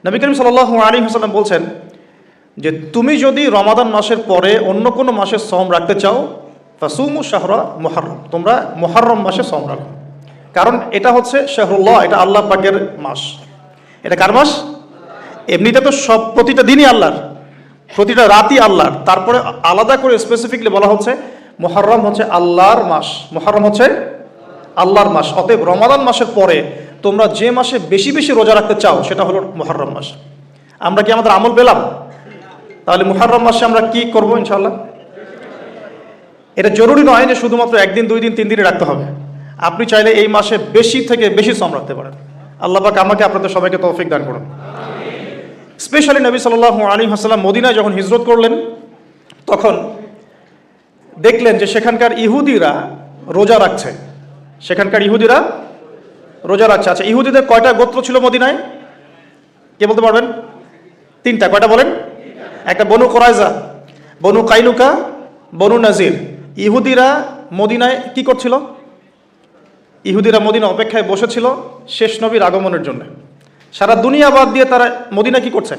নবী করিম সাল্লাল্লাহু আলাইহি ওয়াসাল্লাম বলছেন যে তুমি যদি রমাদান মাসের পরে অন্য কোনো মাসে সওম রাখতে চাও ফাসুমু শাহরা মুহররম, তোমরা মুহররম মাসে সওম রাখো। কারণ এটা হচ্ছে শাহরুল্লাহ, এটা আল্লাহ পাকের মাস। এটা কার মাস? এমনিতে তো সব প্রতিটা দিনই আল্লাহর, প্রতিটা রাতই আল্লাহর, তারপরে আলাদা করে স্পেসিফিকলি বলা হচ্ছে মুহররম হচ্ছে আল্লাহর মাস, মুহররম হচ্ছে আল্লাহর মাস। অতএব রমাদান মাসের পরে তোমরা যে মাসে বেশি বেশি রোজা রাখতে চাও সেটা হলো মুহররম মাস। আমরা কি আমাদের আমল পেলাম? তাহলে মুহররম মাসে আমরা কি করব ইনশাআল্লাহ? এটা জরুরি নয় যে শুধুমাত্র একদিন, 2 দিন, 3 দিনে রাখতে হবে। আপনি চাইলে এই মাসে বেশি থেকে বেশি সওম রাখতে পারেন। আল্লাহ পাক আমাকে আপনাদের সবাইকে তৌফিক দান করুন। স্পেশালি নবী সাল্লাল্লাহু আলাইহি ওয়াসাল্লাম মদিনায় যখন হিজরত করলেন তখন দেখলেন যে সেখানকার ইহুদিরা রোজা রাখছে, সেখানকার ইহুদিরা রোজা রাখছে। আচ্ছা, ইহুদিদের কয়টা গোত্র ছিল মদিনায়? কে বলতে পারবেন? 3টা। কয়টা বলেন? একটা বনু কুরাইজা, বনু কাইনুকা, বনু নাজির। ইহুদিরা মদিনায় কি করছিল? ইহুদিরা মদিনা অপেক্ষায় বসেছিল শেষ নবীর আগমনের জন্য। সারা দুনিয়া বাদ দিয়ে তারা মদিনা কি করছে?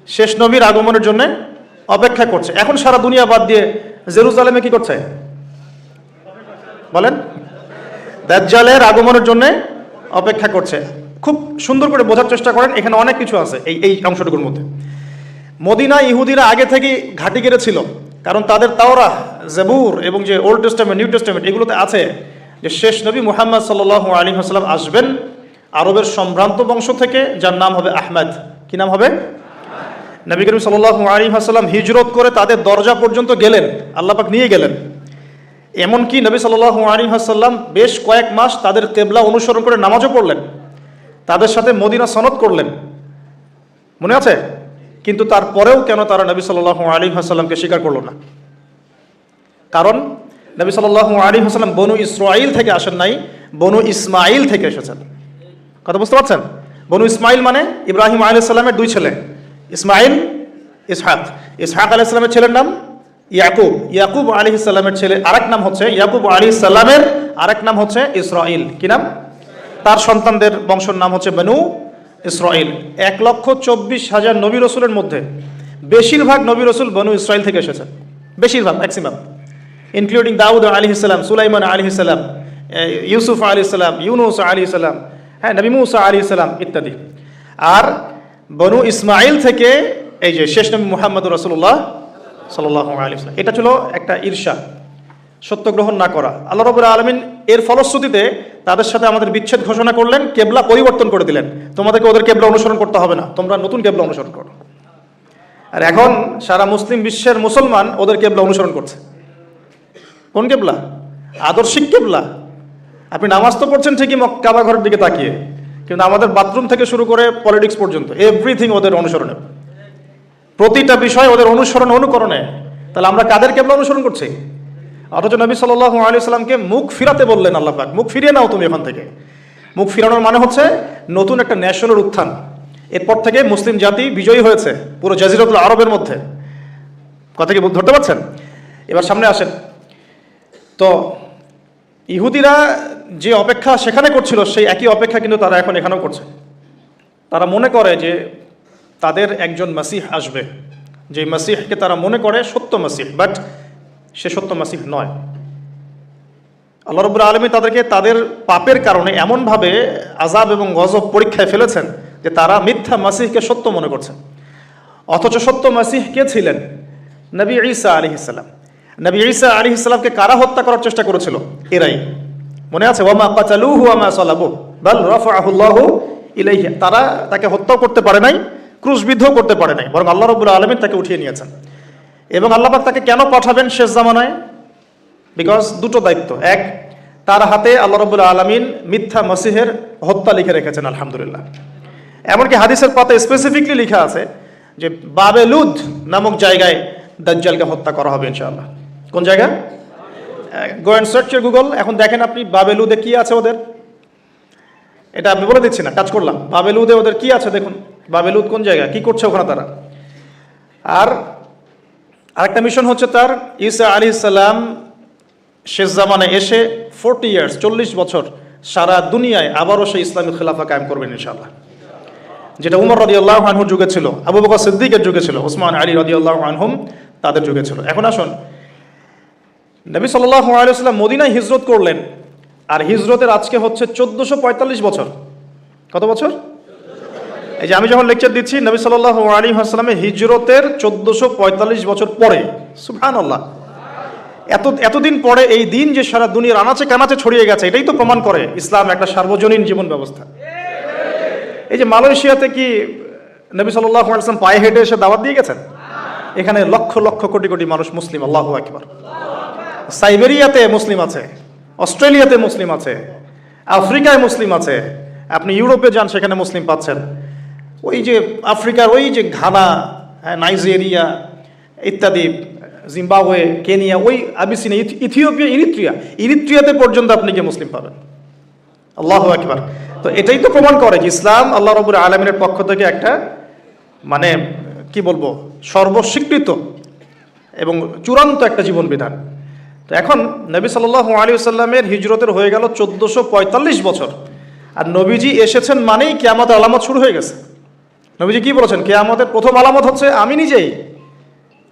শেষ নবীর আগমনের জন্য অপেক্ষা করছে। এখন সারা দুনিয়া বাদ দিয়ে জেরুজালেমে কি করছে বলেন? দাজ্জালের আগমনের জন্য অপেক্ষা করছে। খুব সুন্দর করে বোঝার চেষ্টা করেন, এখানে অনেক কিছু আছে এই অংশটুকুর মধ্যে। মদিনা ইহুদিরা আগে থেকেই ঘাঁটি গেড়েছিল, কারণ তাদের তাওরাহ, জাবুর এবং যে ওল্ড টেস্টামেন্ট, নিউ টেস্টামেন্ট, এগুলোতে আছে যে শেষ নবী মুহাম্মদ সাল্লাল্লাহু আলাইহি ওয়াসাল্লাম আসবেন আরবের সম্ভ্রান্ত বংশ থেকে, যার নাম হবে আহমদ। কি নাম হবে? নবী করিম সাল্লাল্লাহু আলাইহি ওয়াসাল্লাম হিজরত করে তাদের দরজা পর্যন্ত গেলেন, আল্লাহ পাক নিয়ে গেলেন। এমনকি নবী সাল্লাল্লাহু আলাইহি ওয়াসাল্লাম বেশ কয়েক মাস তাদের কিবলা অনুসরণ করে নামাজও পড়লেন, তাদের সাথে মদিনা সনদ করলেন, মনে আছে? কিন্তু তারপরেও কেন তারা নবী সাল্লাল্লাহু আলাইহি ওয়াসাল্লামকে স্বীকার করলো না? কারণ নবী সাল্লাল্লাহু আলাইহি ওয়াসাল্লাম বনু ইসরাঈল থেকে আসেন নাই, বনু ইসমাঈল থেকে এসেছেন। কথা বুঝতে পারছেন? বনু ইসমাঈল মানে ইব্রাহিম আলাইহিস সালামের 2 ছেলে, ইসমাঈল, ইসহাক। ইসহাক আলাইহিস সালামের ছেলের নাম ইয়াকুব। ইয়াকুব আলাইহিস সালামের ছেলে আরেক নাম হচ্ছে, ইয়াকুব আলাইহিস সালামের আরেক নাম হচ্ছে ইসরাঈল। কি নাম? তার সন্তানদের বংশের নাম হচ্ছে বনু ইসরাঈল। 1,24,000 নবী রসুলের মধ্যে বেশিরভাগ নবী রসুল বনু ইসরাঈল থেকে এসেছেন, বেশিরভাগ, ম্যাক্সিমাম, ইনক্লুডিং দাউদ আলাইহিস সালাম, সুলাইমান আলাইহিস সালাম, ইউসুফ আলাইহিস সালাম, ইউনুস আলাইহিস সালাম, হ্যাঁ, নবী মুসা আলাইহিস সালাম ইত্যাদি। আর বনু ইসমাঈল থেকে এই যে শেষ নবী মুহাম্মদুর রাসূলুল্লাহ সাল্লাল্লাহু আলাইহি ওয়াসাল্লাম। এটা ছিল একটা ঈর্ষা, সত্য গ্রহণ না করা। আল্লাহ রাব্বুল আলামিন এর ফলশ্রুতিতে তাদের সাথে আমাদের বিচ্ছেদ ঘোষণা করলেন, কেবলা পরিবর্তন করে দিলেন। তোমাদেরকে ওদের কেবলা অনুসরণ করতে হবে না, তোমরা নতুন কেবলা অনুসরণ করো। আর এখন সারা মুসলিম বিশ্বের মুসলমান ওদের কেবলা অনুসরণ করছে। কোন কেবলা? আদর্শিক কেবলা। আপনি নামাজ তো পড়ছেন ঠিকই কাবা ঘরের দিকে তাকিয়ে, কিন্তু আমাদের বাথরুম থেকে শুরু করে পলিটিক্স পর্যন্ত এভরিথিং ওদের অনুসরণে, প্রতিটা বিষয় ওদের অনুসরণ, অনুকরণে। তাহলে আমরা কাদের কেবলা অনুসরণ করছি? অথচ নবী সাল্লাল্লাহু আলাইহি সাল্লামকে মুখ ফিরাতে বললেন আল্লাহ পাক, মুখ ফিরিয়ে নাও তুমি এখান থেকে। মুখ ফিরানোর মানে হচ্ছে নতুন একটা ন্যাশনাল উত্থান। এরপর থেকে মুসলিম জাতি বিজয়ী হয়েছে পুরো জাজিরাতুল আরবের মধ্যে। কথা কি ধরতে পারছেন? এবার সামনে আসেন। তো ইহুদিরা যে অপেক্ষা সেখানে করছিল, সেই একই অপেক্ষা কিন্তু তারা এখন এখানেও করছে। তারা মনে করে যে তাদের একজন মাসিহ আসবে, যে মাসিহকে তারা মনে করে সত্য মাসিহ, বাট সে সত্য মাসিহ নয়। আল্লাহ রাব্বুল আলামিন তাদেরকে তাদের পাপের কারণে এমনভাবে আযাব এবং গজব পরীক্ষায় ফেলেছেন যে তারা মিথ্যা মাসিহকে সত্য মনে করছেন। অথচ সত্য মাসিহ কে ছিলেন? নবী ঈসা আলাইহিস সালাম। নবী ঈসা আলাইহিস সালামকে কারা হত্যা করার চেষ্টা করেছিল? এরাই। মনে আছে? ওয়ামা কাতালুহু ওয়ামা সালাবুহু বাল রাফাআহুল্লাহু ইলাইহি। তারা তাকে হত্যা করতে পারে নাই, ক্রুশবিদ্ধ করতে পারে নাই, বরং আল্লাহ রাব্বুল আলামিন তাকে উঠিয়ে নিয়েছেন। এবং আল্লাহ পাক তাকে কেন পাঠাবেন শেষ জামানায়? বিকজ দুটো দায়িত্ব। এক, তার হাতে আল্লাহ রাব্বুল আলামিন মিথ্যা মাসিহের হত্যা লিখে রেখেছেন, আলহামদুলিল্লাহ। এমনকি হাদিসের পাতায় স্পেসিফিকলি লেখা আছে যে বাবেলুদ নামক জায়গায় দাজ্জালকে হত্যা করা হবে ইনশাআল্লাহ। কোন জায়গা? Go and search your Google. এখন দেখেন আপনি বাবেলুদে কি আছে ওদের। এটা আমি বলে দিচ্ছি না, টাচ করলাম। বাবেলুদে ওদের কি আছে দেখুন। বাবেলুদ কোন জায়গা, কি করছে ওখানে তারা। আর আরেকটা মিশন হচ্ছে তার, ঈসা আলাইহিস সালাম শেষ জামানে এসে 40 ইয়ার্স, 40 বছর সারা দুনিয়ায় আবারও সেই ইসলামী খেলাফা কায়েম করবেন ইনশাআল্লাহ। যেটা উমর রাদিয়াল্লাহু আনহুর যুগে ছিল, আবু বকর সিদ্দিকের যুগে ছিল, ওসমান আলী রাদিয়াল্লাহু আনহুম তাদের যুগে ছিল। এখন আসুন, নবী সাল্লাল্লাহু আলাইহি ওয়াসাল্লাম মদিনায় হিজরত করলেন, আর হিজরতের আজকে হচ্ছে 1445 বছর। কত বছর? এই যে আমি যখন লেকচার দিচ্ছি, নবী সাল্লাল্লাহু আলাইহি ওয়াসাল্লামের হিজরতের 1445 বছর পরে। সুবহানাল্লাহ। এতদিন পরে এই দিন যে সারা দুনিয়ার আনাচে কানাচে ছড়িয়ে গেছে, এটাই তো প্রমাণ করে ইসলাম একটা সার্বজনীন জীবন ব্যবস্থা। এই যে মালয়েশিয়াতে কি নবী সাল্লাল্লাহু আলাইহি ওয়াসাল্লাম পায়ে হেঁটে এসে দাওয়াত দিয়ে গেছেন? এখানে লক্ষ লক্ষ কোটি কোটি মানুষ মুসলিম, আল্লাহু আকবার। সাইবেরিয়াতে মুসলিম আছে, অস্ট্রেলিয়াতে মুসলিম আছে, আফ্রিকায় মুসলিম আছে, আপনি ইউরোপে যান সেখানে মুসলিম পাচ্ছেন। ওই যে আফ্রিকার ওই যে ঘানা, নাইজেরিয়া ইত্যাদি, জিম্বাবুয়ে, কেনিয়া, ওই আবিসিনিয়া, ইথিওপিয়া, ইরিত্রিয়াতে পর্যন্ত আপনি কি মুসলিম পাবেন। আল্লাহু আকবার। তো এটাই তো প্রমাণ করে যে ইসলাম আল্লাহ রাব্বুল আলামিনের পক্ষ থেকে একটা মানে কি বলবো সর্বস্বীকৃত এবং চূড়ান্ত একটা জীবন বিধান। তো এখন নবী সাল্লাল্লাহু আলাইহি ওয়াসাল্লামের হিজরতের হয়ে গেল 1445 বছর, আর নবীজি এসেছেন মানেই কিয়ামতের আলামত শুরু হয়ে গেছে। নবীজি কি বলেছেন? কিয়ামতের প্রথম আলামত হচ্ছে আমি নিজেই,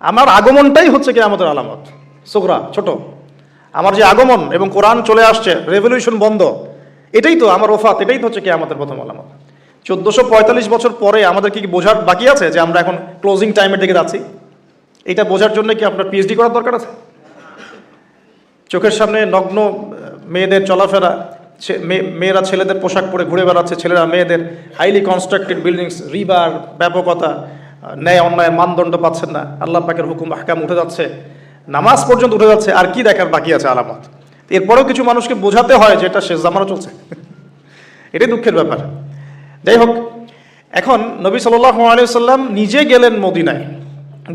আমার আগমনটাই হচ্ছে কিয়ামতের আলামত। সুগরা, ছোট, আমার যে আগমন এবং কোরআন চলে আসছে, রেভলিউশন বন্ধ, এটাই তো আমার ওফাত, এটাই তো হচ্ছে কিয়ামতের প্রথম আলামত। 1445 বছর পরে আমাদের কি বোঝার বাকি আছে যে আমরা এখন ক্লোজিং টাইমের দিকে যাচ্ছি? এটা বোঝার জন্য কি আপনার পিএইচডি করার দরকার আছে? চোখের সামনে নগ্ন মেয়েদের চলাফেরা, মেয়েরা ছেলেদের পোশাক পরে ঘুরে বেড়াচ্ছে, ছেলেরা মেয়েদের, হাইলি কনস্ট্রাক্টেড বিল্ডিংস, রিবার, ব্যাপকতা, ন্যায় অন্যায়ের মানদণ্ড পাচ্ছেন না, আল্লাহ পাকের হুকুম আহকাম উঠে যাচ্ছে, নামাজ পর্যন্ত উঠে যাচ্ছে, আর কি দেখার বাকি আছে আলামত? এরপরেও কিছু মানুষকে বোঝাতে হয় যে এটা শেষ জামানো চলছে। এটাই দুঃখের ব্যাপার। যাই হোক, এখন নবী সাল্লাল্লাহু আলাইহি ওয়াসাল্লাম নিজে গেলেন মদিনায়,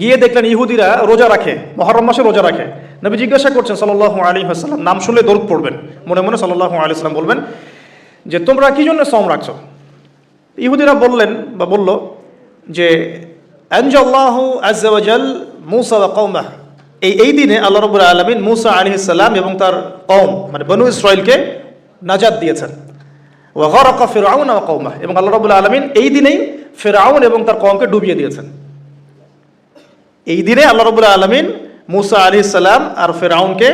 গিয়ে দেখলেন ইহুদিরা রোজা রাখে, মুহররম মাসে রোজা রাখে। নবী জিজ্ঞাসা করছেন সাল্লাল্লাহু আলাইহি ওয়াসাল্লাম, নাম শুনলে দরুদ পড়বেন, মনে মনে সাল্লাল্লাহু আলাইহি ওয়াসাল্লাম বলবেন যে তোমরা কি জন্য সওম রাখছো? ইহুদিরা বললেন বা বলল যে আনজাল্লাহু আযজা ওয়া জাল মূসা ওয়া কওমাহ, এই দিনে আল্লাহ রাব্বুল আলামিন মূসা আলাইহিস সালাম এবং তার কওম মানে বনু ইসরাইলকে নাজাত দিয়েছেন। ওয়া গরাকা ফিরআউন ওয়া কওমাহ, এবং আল্লাহ রাব্বুল আলামিন এই দিনেই ফিরআউন এবং তার কওমকে ডুবিয়ে দিয়েছেন। এই দিনে আল্লাহ রাব্বুল আলামিন মূসা আলাইহিস সালাম আর ফিরআউনকে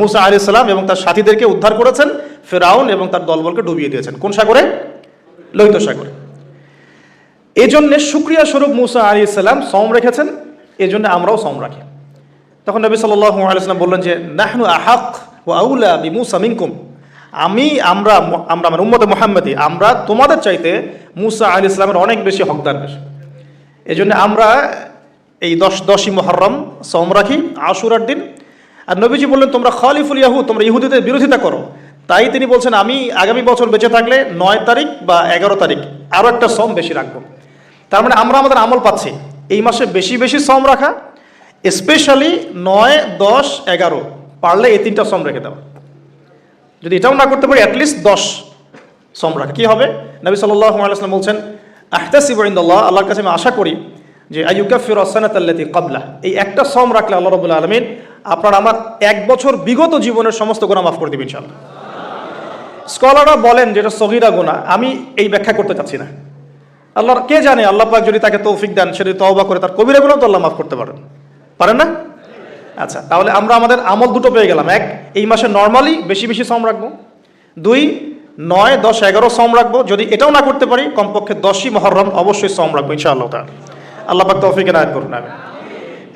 মূসা আলাইহিস সালাম এবং তার সাথীদেরকে উদ্ধার করেছেন, ফিরআউন এবং তার দলবলকে ডুবিয়ে দিয়েছেন। কোন সাগরে? লোহিত সাগরে। এই জন্য শুকরিয়া স্বরূপ মূসা আলাইহিস সালাম সওম রেখেছেন, এই জন্য আমরাও সওম রাখি। তখন নবী সাল্লাল্লাহু আলাইহি ওয়াসাল্লাম বললেন যে নাহনু আহাক ওয়া আউলা বিমূসা মিনকুম, আমরা মানে উম্মতে মুহাম্মাদি, আমরা তোমাদের চাইতে মূসা আলাইহিস সালামের অনেক বেশি হকদার বেশি। এই জন্য আমরা এই 10ই মুহররম সওম রাখি, আশুরার দিন। আর নবীজি বললেন তোমরা খালিফুল ইয়াহুদ, তোমরা ইহুদিদের বিরোধিতা করো। তাই তিনি বলছেন আমি আগামী বছর বেঁচে থাকলে 9 তারিখ বা 11 তারিখ আরও একটা সওম বেশি রাখবো। তার মানে আমরা আমাদের আমল পাচ্ছি এই মাসে বেশি বেশি সওম রাখা, স্পেশালি 9, 10, 11 পারলে এই 3টা সওম রেখে দেওয়া। যদি এটাও না করতে পারি অ্যাটলিস্ট 10 সওম রাখা। কী হবে? নবী সাল্লাল্লাহু আলাইহি ওয়াসাল্লাম বলছেন আহতাসিবু ইনদাল্লাহ, আল্লাহর কাছে আমি আশা করি যে আইয়ুকাফিরু আস-সানাতাল্লাতী ক্বাবলা, এই একটা সওম রাখলে আল্লাহ রাব্বুল আলামিন আপনার আমার 1 বছর বিগত জীবনের সমস্ত গুনাহ মাফ করে দিবেন ইনশাআল্লাহ। স্কলাররা বলেন যেটা সগীরা গুনাহ, আমি এই ব্যাখ্যা করতে চাচ্ছি না। আল্লাহর কে জানে, আল্লাহ পাক যদি তাকে তৌফিক দেন, সে যদি তওবা করে তার কবিরা গুনাহ তো আল্লাহ মাফ করতে পারেন না? আচ্ছা, তাহলে আমরা আমাদের আমল দুটো পেয়ে গেলাম। 1, এই মাসে নর্মালি বেশি বেশি সওম রাখবো। 2, 9, 10, 11 সওম রাখবো। যদি এটাও না করতে পারি কমপক্ষে 10ই মুহররম অবশ্যই সওম রাখবো ইনশাআল্লাহ তাআলা। আল্লাহ পাক তৌফিক এনায়েত করুন।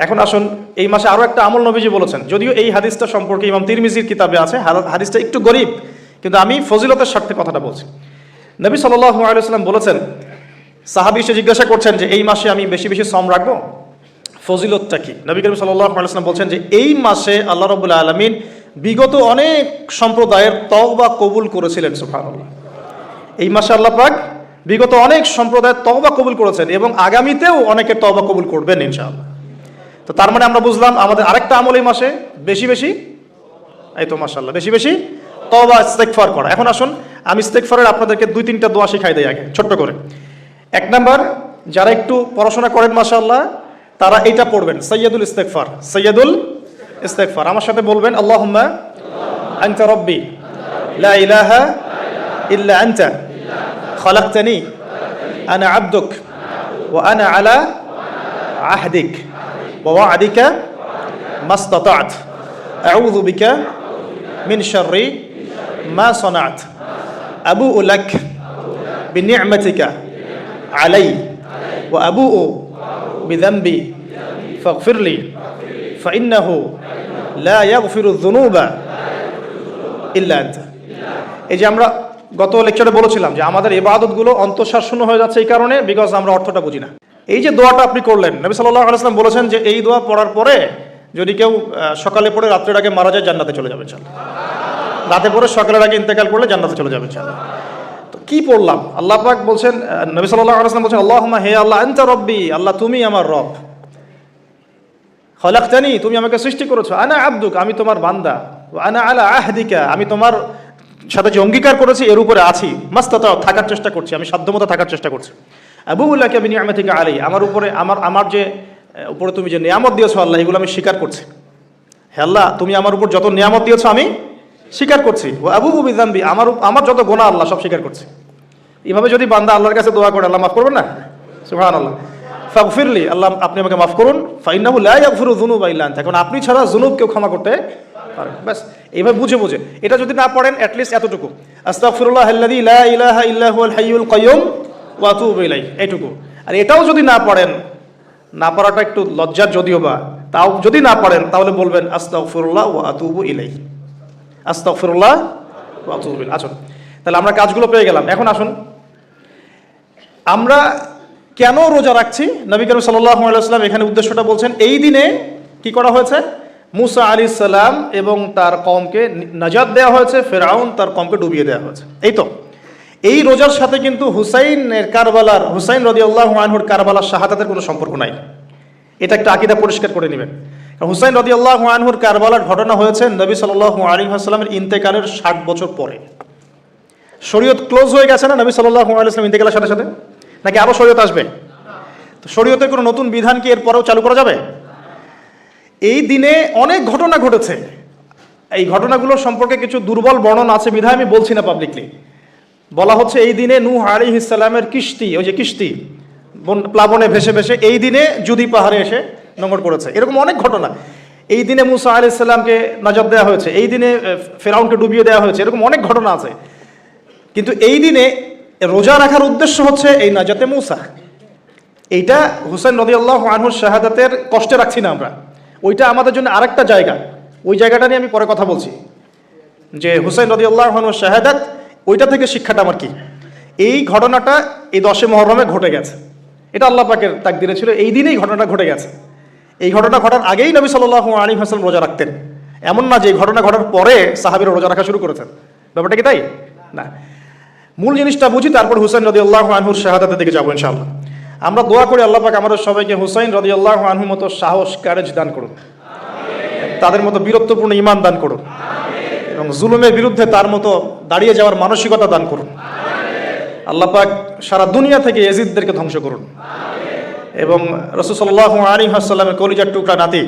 এখন আসুন, এই মাসে আরও একটা আমল নবীজি বলেছেন, যদিও এই হাদিসটা সম্পর্কে ইমাম তিরমিজির কিতাবে আছে, হাদিসটা একটু গরীব, কিন্তু আমি ফজিলতের স্বার্থে কথাটা বলছি। নবী সাল্লাল্লাহু আলাইহি ওয়াসাল্লাম বলেছেন, সাহাবী এসে জিজ্ঞাসা করছেন যে এই মাসে আমি বেশি বেশি সওম রাখবো, ফজিলতটা কি? নবী করিম সাল্লাল্লাহু আলাইহি ওয়াসাল্লাম বলছেন যে এই মাসে আল্লাহ রাব্বুল আলামিন বিগত অনেক সম্প্রদায়ের তওবা কবুল করেছিলেন। সুবহানাল্লাহ। এই মাসে আল্লাহ পাক বিগত অনেক সম্প্রদায়ের তওবা কবুল করেছেন এবং আগামীতেও অনেকের তওবা কবুল করবেন ইনশাআল্লাহ। তো তার মানে আমরা বুঝলাম আমাদের আরেকটা আমল এই মাসে বেশি বেশি, এই তো মাশাআল্লাহ, বেশি বেশি তওবা ইস্তেগফার করা। এখন আসুন, আমি ইস্তেগফারের আপনাদেরকে 2-3টা দোয়া শিখাই দেই আগে ছোট্ট করে। 1 নাম্বার, যারা একটু পড়াশোনা করেন মাশাআল্লাহ, তারা এইটা পড়বেন, সাইয়্যিদুল ইস্তেগফার। আমার সাথে বলবেন, আল্লাহুম্মা আনতা রাব্বি লা ইলাহা ইল্লা আনতা খালাকতানি আনা আবদুক ওয়া আনা আলা আহদিক ওয়া ওয়া'দিকা মাসতাতা'ত আউযু বিকা মিন শাররি মা সানা'ত আবু'ু লাক বিনি'মাতিকা আলাই ওয়া আবু'ু বিযানবি ফাগফিরলি ফাইন্নাহু লা ইয়াগফিরু যুনুবা ইল্লা আনতা। এই যে আমরা গত লেকচারে বলেছিলাম যে আমাদের ইবাদতগুলো অন্তঃসার শূন্য হয়ে যাচ্ছে এই কারণে, বিকজ আমরা অর্থটা বুঝি না। এই যে দোয়াটা আপনি করলেন, নবী সাল্লাল্লাহু আলাইহি ওয়াসাল্লাম বলেছেন যে এই দোয়া পড়ার পরে যদি কেউ সকালে পড়ে রাত্রের আগে মারা যায় জান্নাতে চলে যাবে ইনশাআল্লাহ। রাতে পড়ে সকালের আগে ইন্তেকাল করলে জান্নাতে চলে যাবে ইনশাআল্লাহ। তো কি পড়লাম? আল্লাহ পাক বলছেন, নবী সাল্লাল্লাহু আলাইহি ওয়াসাল্লাম বলছেন, আল্লাহুম্মা হে আল্লাহ আনতা রব্বি, আল্লাহ তুমি আমার রব। খলাকতানি, তুমি আমাকে সৃষ্টি করেছো। আনা আবদুক, আমি তোমার বান্দা। আনা আলা আহদিকা, আমি তোমার সাথে যে অঙ্গীকার করেছি এর উপরে আছি। মাস্তাতা, থাকার চেষ্টা করছি, আমি সাধ্যমতো থাকার চেষ্টা করছি। আবু'ু লাকা বিনি'মাতিকা আলাই, আমার উপরে আমার যে উপরে তুমি যে নিয়ামত দিয়েছো আল্লাহ, এগুলো আমি স্বীকার করছি। হে আল্লাহ, তুমি আমার উপর যত নিয়ামত দিয়েছো আমি স্বীকার করছি। ওয়া আবু'ু বিযানবি, আমার যত গুনাহ আল্লাহ সব স্বীকার করছি। এইভাবে যদি বান্দা আল্লাহর কাছে দোয়া করে, আল্লাহ মাফ করবেন না? সুবহানাল্লাহ। ফাগফিরলি, আল্লাহ আপনি আমাকে মাফ করুন। ফাইন্নাহু লা ইয়াগফিরু যুনুবা ইল্লা আনতা, এখন আপনি ছাড়া যুনুব কেউ ক্ষমা করতে পারেন। ব্যাস এইভাবে বুঝে বুঝে, এটা যদি না পড়েন অ্যাটলিস্ট এতটুকু, আস্তাগফিরুল্লাহাল্লাযী লা ইলাহা ইল্লা হুয়াল হাইয়ুল কাইয়্যুম ওয়া আতুবু ইলাইহি, এইটুকু। আর এটাও যদি না পড়েন, না পড়াটা একটু লজ্জার যদিও বা, তাও যদি না পড়েন তাহলে বলবেন আস্তাগফিরুল্লাহ ওয়া আতুবু ইলাইহি, আস্তাগফিরুল্লাহ ওয়া আতুবু ইলাইহি। আসুন তাহলে আমরা কাজগুলো পেয়ে গেলাম। এখন আসুন আমরা কেন রোজা রাখছি। নবী করিম সাল্লাল্লাহু আলাইহি ওয়াসাল্লাম এখানে উদ্দেশ্যটা বলছেন। এই দিনে কি করা হয়েছে? মুসা আলাইহিস সালাম এবং তার কওমকে নাজাত দেওয়া হয়েছে, ফেরাউন তার কওমকে ডুবিয়ে দেওয়া হয়েছে। এই তো এই রোজার সাথে কিন্তু হুসাইন রাদিয়াল্লাহু আনহুর কারবালার শাহাদাতের কোনো সম্পর্ক নাই। এটা একটা আকীদা পরিষ্কার করে নেবেন। হুসাইন রাদিয়াল্লাহু আনহুর কারবালার ঘটনা হয়েছে নবী সাল্লাল্লাহু আলাইহি ওয়াসাল্লামের ইন্তেকালের 60 বছর পরে। শরীয়ত ক্লোজ হয়ে গেছে না নবী সাল্লাল্লাহু আলাইহি ওয়াসাল্লাম ইন্তেকালের সাথে সাথে, নাকি আরো শরীয়ত আসবে? তো শরীয়তের কোনো নতুন বিধান কি এর পরেও চালু করা যাবে? এই দিনে অনেক ঘটনা ঘটেছে। এই ঘটনাগুলো সম্পর্কে কিছু দুর্বল বর্ণনা আছে বিধায় আমি বলছি না পাবলিকলি। বলা হচ্ছে এই দিনে নূহ আলাইহিস সালামের কিস্তি, ওই যে কিস্তি প্লাবনে ভেসে ভেসে এই দিনে জুদি পাহাড়ে এসে নোঙর পড়েছে। এরকম অনেক ঘটনা। এই দিনে মুসা আলাইহিস সালামকে নাজাত দেওয়া হয়েছে, এই দিনে ফেরাউনকে ডুবিয়ে দেওয়া হয়েছে, এরকম অনেক ঘটনা আছে। কিন্তু এই দিনে রোজা রাখার উদ্দেশ্য হচ্ছে এই নাজাতে মুসা। এইটা হুসাইন রাদিয়াল্লাহু আনহুর শাহাদাতের কষ্টে রাখছি না আমরা, ওইটা আমাদের জন্য আরেকটা জায়গা। ওই জায়গাটা নিয়ে আমি পরে কথা বলছি যে হুসাইন রাদিয়াল্লাহু আনহুর শাহাদাত, ওইটা থেকে শিক্ষাটা আমার কি। এই ঘটনাটা এই 10 মুহররমে ঘটে গেছে, এটা আল্লাহ পাকের তাকদিরে ছিল, এই দিনেই ঘটনাটা ঘটে গেছে। এই ঘটনা ঘটার আগেই নবী সাল্লাল্লাহু আলাইহি ওয়াসাল্লাম রোজা রাখতেন, এমন না যে এই ঘটনা ঘটার পরে সাহাবীরা রোজা রাখা শুরু করেছেন। ব্যাপারটা কি তাই না? মূল জিনিসটা বুঝি, তারপর হুসাইন রাদিয়াল্লাহু আনহুর শাহাদাতের দিকে যাবো ইনশাআল্লাহ। আমরা দোয়া করি আল্লাহ পাক আমাদের সবাইকে হুসাইন রাদিয়াল্লাহু আনহুর মতো সাহস, কারেজ দান করুন, তাদের মতো বীরত্বপূর্ণ ঈমান দান করুন, এবং জুলুমের বিরুদ্ধে তার মতো দাঁড়িয়ে যাওয়ার মানসিকতা দান করুন। আল্লাহ পাক সারা দুনিয়া থেকে ইয়াজিদদেরকে ধ্বংস করুন, এবং রাসূল সাল্লাল্লাহু আলাইহি ওয়াসাল্লামের কলিজার টুকরা নাতি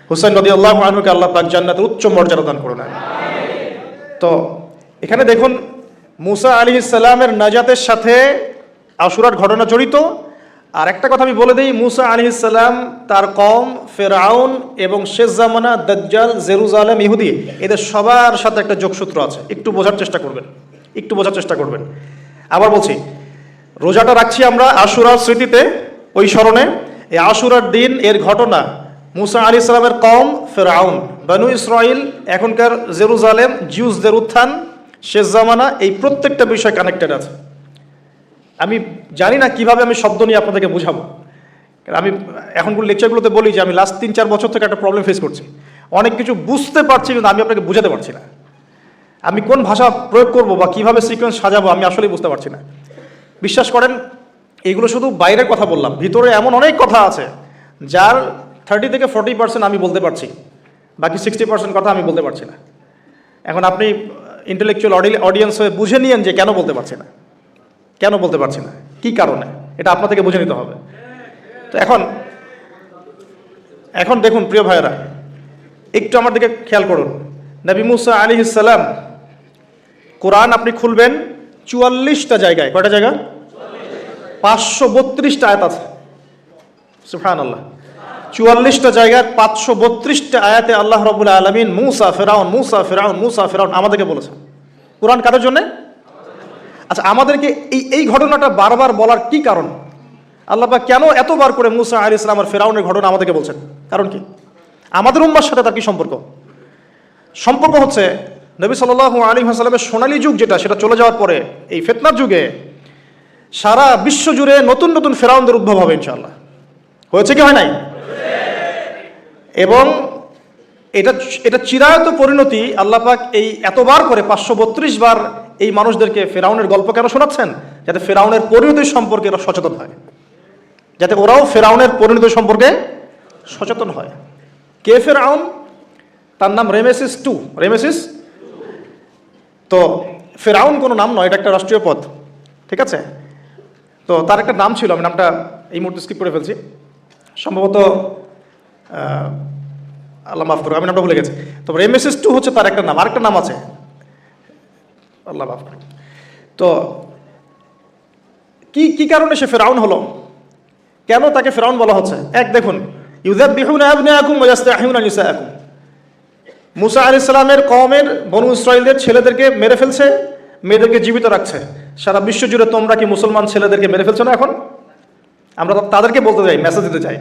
হুসাইন রাদিয়াল্লাহু আনহুকে আল্লাহ পাক জান্নাতের উচ্চ মর্যাদা দান করুন। তো এখানে দেখুন মুসা আলাইহিস সালামের নাজাতের সাথে আশুরার ঘটনা জড়িত। আর একটা কথা আমি বলে দিই, মুসা আলাইহিস সালাম, তার কওম, ফেরাউন এবং শেষ জামানা, দাজ্জাল, জেরুজালেম, ইহুদি, এদের সবার সাথে একটা যোগসূত্র আছে। একটু বোঝার চেষ্টা করবেন। আবার বলছি, রোজাটা রাখছি আমরা আশুরার স্মৃতিতে, ওই স্মরণে। এই আশুরার দিন এর ঘটনা, মুসা আলাইহিস সালামের কওম, ফেরাউন, বনু ইসরাইল, এখনকার জেরুজালেম, জিউসদের উত্থান, শেষ জামানা, এই প্রত্যেকটা বিষয় কানেক্টেড আছে। আমি জানি না কিভাবে আমি শব্দ নিয়ে আপনাদেরকে বুঝাবো। আমি এখনগুলো লেকচারগুলোতে বলি যে আমি লাস্ট 3-4 বছর থেকে একটা প্রবলেম ফেস করছি। অনেক কিছু বুঝতে পারছি কিন্তু আমি আপনাকে বুঝাতে পারছি না। আমি কোন ভাষা প্রয়োগ করব বা কিভাবে সিকোয়েন্স সাজাবো আমি আসলেই বুঝতে পারছি না। বিশ্বাস করেন, এইগুলো শুধু বাইরের কথা বললাম, ভিতরে এমন অনেক কথা আছে যার 30 থেকে 40% আমি বলতে পারছি, বাকি 60% কথা আমি বলতে পারছি না। এখন আপনি ইন্টেলেকচুয়াল অডিয়েন্স হয়ে বুঝে নিয়েন যে কেন বলতে পারছি না, কি কারণে, এটা আপনাদেরকে বুঝে নিতে হবে। তো এখন দেখুন প্রিয় ভাইয়েরা, একটু আমার দিকে খেয়াল করুন। নবী মুসা আলাইহিস সালাম, কোরআন আপনি খুলবেন 44টা জায়গায়, কয়টা জায়গা? 532টা আয়াত আছে। সুবহানাল্লাহ। 44টা জায়গায় 532টা আয়াতে আল্লাহ রাব্বুল আলামিন মুসা ফিরাউন মুসা ফিরাউন মুসা ফিরাউন আমাদেরকে বলেছেন। কোরআন কাদের জন্য? আচ্ছা, আমাদেরকে এই ঘটনাটা বারবার বলার কি কারণ? আল্লাহ পাক কেন এতবার করে মুসা আলাইহিস সালাম আর ফিরাউনের ঘটনা আমাদেরকে বলছেন? কারণ কি? আমাদের উম্মার সাথে তার কি সম্পর্ক? সম্পর্ক হচ্ছে নবী সাল্লাল্লাহু আলাইহি ওয়াসাল্লামের সোনালী যুগ যেটা, সেটা চলে যাওয়ার পরে এই ফিতনার যুগে সারা বিশ্ব জুড়ে নতুন নতুন ফেরাউনদের উদ্ভব হবে ইনশাআল্লাহ। হয়েছে কি হয় নাই? এবং এটা চিরায়ত পরিণতি। আল্লাহ পাক এই এতবার করে 532 বার এই মানুষদেরকে ফেরাউনের গল্প কেন শোনাচ্ছেন? যাতে ফেরাউনের পরিণতি সম্পর্কে এরা সচেতন হয়, যাতে ওরাও ফেরাউনের পরিণতি সম্পর্কে সচেতন হয়। কে ফেরাউন? তার নাম রেমেসিস টু। রেমেসিস তো ফেরাউন কোনো নাম নয়, এটা একটা রাষ্ট্রীয় পদ, ঠিক আছে? তো তার একটা নাম ছিল, আমি নামটা এই মুহূর্তে স্কিপ করে ফেলছি, সম্ভবত আল্লাহ মাফ করুন, আমি নামটা ভুলে গেছি। তো রেমেসিস টু হচ্ছে তার একটা নাম, আরেকটা নাম আছে, আল্লাহ মাফ করুন। তো কি কারণে সে ফেরাউন হলো? কেন তাকে ফেরাউন বলা হচ্ছে? এক দেখুন, ইউযাববিহুনা আবনাআকুম ওয়া ইস্তাহইউনা নিসাআকুম। মুসা আলাইহিস সালামের কওমের বনু ইসরাঈলদের ছেলেদেরকে মেরে ফেলছে, মেয়েদেরকে জীবিত রাখছে। সারা বিশ্ব জুড়ে তোমরা কি মুসলমান ছেলেদেরকে মেরে ফেলছো না? এখন আমরা তাদেরকে বলতে চাই, মেসেজ দিতে চাই,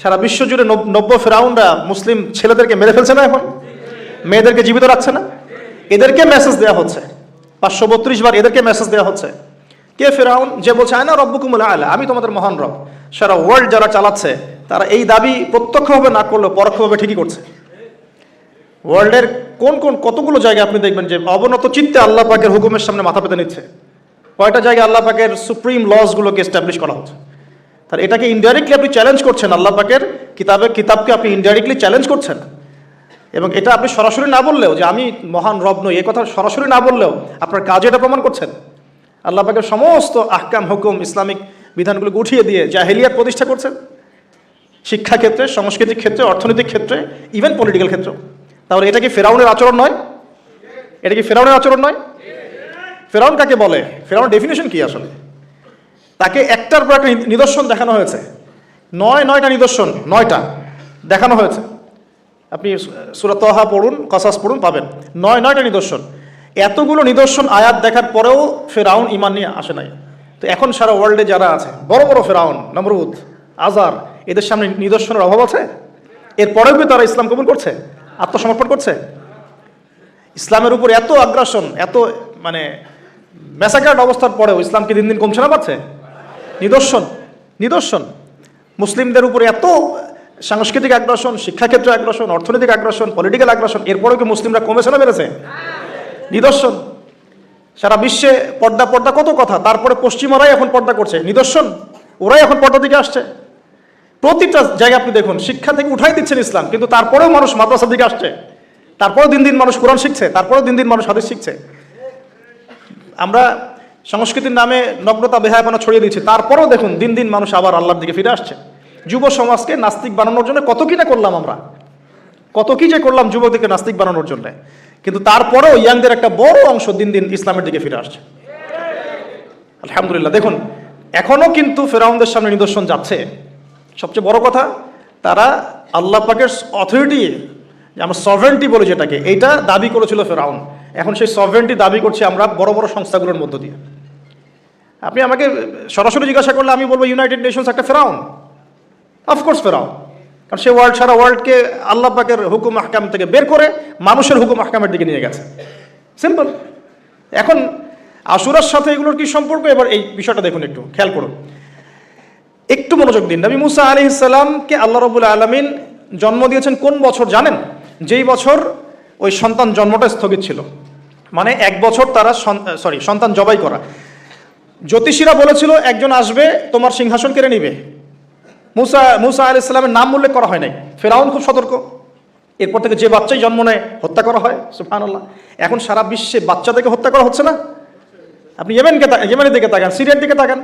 সারা বিশ্ব জুড়ে নব্য ফেরাউনরা মুসলিম ছেলেদেরকে মেরে ফেলছে না? এখন মেয়েদেরকে জীবিত রাখছে না? এদেরকে মেসেজ দেওয়া হচ্ছে 532 বার, এদেরকে মেসেজ দেওয়া হচ্ছে। কে ফেরাউন? যে বলছে আনা রব্বুকুমুল আ'লা, আমি তোমাদের মহান রব। সারা ওয়ার্ল্ড যারা চালাচ্ছে তারা এই দাবি প্রত্যক্ষভাবে না করলেও পরোক্ষভাবে ঠিকই করছে। ওয়ার্ল্ডের কতগুলো জায়গায় আপনি দেখবেন যে অবনত চিত্তে আল্লাহ পাকের হুকুমের সামনে মাথা পেতে নিচ্ছে। কয়টা জায়গায় আল্লাহ পাকের সুপ্রিম লসগুলোকে এস্টাবলিশ করা হচ্ছে। তার এটাকে ইনডাইরেক্টলি আপনি চ্যালেঞ্জ করছেন, আল্লাহ পাকের কিতাবকে আপনি ইনডাইরেক্টলি চ্যালেঞ্জ করছেন। এবং এটা আপনি সরাসরি না বললেও, যে আমি মহান রব নই, এ কথা সরাসরি না বললেও আপনার কাজে এটা প্রমাণ করছেন। আল্লাহ পাকের সমস্ত আহকাম হুকুম ইসলামিক বিধানগুলোকে উঠিয়ে দিয়ে জাহেলিয়াত প্রতিষ্ঠা করছেন, শিক্ষা ক্ষেত্রে, সাংস্কৃতিক ক্ষেত্রে, অর্থনৈতিক ক্ষেত্রে, ইভেন পলিটিক্যাল ক্ষেত্রে। তাহলে এটা কি ফেরাউনের আচরণ নয়? এটা কি ফেরাউনের আচরণ নয়? ফেরাউন কাকে বলে? ফেরাউনের ডেফিনেশন কি আসলে? তাকে একটার পর একটা নিদর্শন দেখানো হয়েছে, নয়টা নিদর্শন, 9টা দেখানো হয়েছে। আপনি সূরা তাহা পড়ুন, কাসাস পড়ুন, পাবেন 9টা নিদর্শন। এতগুলো নিদর্শন আয়াত দেখার পরেও ফেরাউন ঈমান নিয়ে আসে নাই। তো এখন সারা ওয়ার্ল্ডে যারা আছে, বড় বড় ফেরাউন, নমরুদ, আজার, এদের সামনে নিদর্শনের অভাব আছে? এরপরেও কি তারা ইসলাম কবুল করছে, আত্মসমর্পণ করছে? ইসলামের উপর এত আগ্রাসন, এত মানে ম্যাসাকার্ড অবস্থার পরেও ইসলামকে দিন দিন কমছে না বাড়ছে? নিদর্শন মুসলিমদের উপরে এত সাংস্কৃতিক আগ্রাসন, শিক্ষাক্ষেত্রে আগ্রাসন, অর্থনৈতিক আগ্রাসন, পলিটিক্যাল আগ্রাসন, এরপরেও কি মুসলিমরা কমেছে না বেড়েছে? নিদর্শন। সারা বিশ্বে পর্দা কত কথা, তারপরে পশ্চিমারাই এখন পর্দা করছে, নিদর্শন। ওরাই এখন পর্দা দিকে আসছে। প্রতিটা জায়গায় আপনি দেখুন, শিক্ষা থেকে উঠাই দিচ্ছেন ইসলাম, কিন্তু তারপরেও মানুষ মাদ্রাসার দিকে আসছে, তারপরেও দিন দিন মানুষ কোরআন শিখছে, তারপরেও দিন দিন মানুষ হাদিস শিখছে। আমরা সংস্কৃতির নামে নগ্নতা বেহায়াপনা ছড়িয়ে দিচ্ছি, তারপরেও দেখুন দিন দিন মানুষ আবার আল্লাহর দিকে ফিরে আসছে। যুব সমাজকে নাস্তিক বানানোর জন্য কত কি না করলাম আমরা, কত কি যে করলাম যুবকদেরকে নাস্তিক বানানোর জন্য, কিন্তু তারপরেও ইয়াংদের একটা বড় অংশ দিন দিন ইসলামের দিকে ফিরে আসছে। আলহামদুলিল্লাহ। দেখুন এখনো কিন্তু ফেরাউনদের সামনে নিদর্শন যাচ্ছে। সবচেয়ে বড় কথা, তারা আল্লাহ পাকের অথরিটি, আমরা সভরেন্টি বলি যেটাকে, এইটা দাবি করেছিল ফেরাউন। এখন সেই সভরেন্টি দাবি করছি আমরা বড় বড় সংস্থাগুলোর মধ্য দিয়ে। আপনি আমাকে সরাসরি জিজ্ঞাসা করলে আমি বলবো ইউনাইটেড নেশনস একটা ফেরাউন, অফকোর্স ফেরাউন। কারণ সে সারা ওয়ার্ল্ডকে আল্লাহ পাকের হুকুম আহকাম থেকে বের করে মানুষের হুকুম আহকামের দিকে নিয়ে গেছে। সিম্পল। এখন আশুরার সাথে এগুলোর কি সম্পর্ক? এবার এই বিষয়টা দেখুন, একটু খেয়াল করুন, একটু মনোযোগ দিন। নবী মুসা আলাইহিস সালামকে আল্লাহ রাব্বুল আলামিন জন্ম দিয়েছেন কোন বছর জানেন? যেই বছর ওই সন্তান জন্মটা স্থগিত ছিল, মানে 1 বছর তারা সন্তান জবাই করা। জ্যোতিষীরা বলেছিল একজন আসবে তোমার সিংহাসন কেড়ে নিবে। মুসা আলাইহিস সালামের নাম উল্লেখ করা হয় নাই। ফেরাউন খুব সতর্ক, এরপর থেকে যে বাচ্চাই জন্ম নেয় হত্যা করা হয়। সুবহানাল্লাহ। এখন সারা বিশ্বে বাচ্চাদেরকে হত্যা করা হচ্ছে না? আপনি ইয়েমেনের দিকে তাকান, সিরিয়ার দিকে তাকান,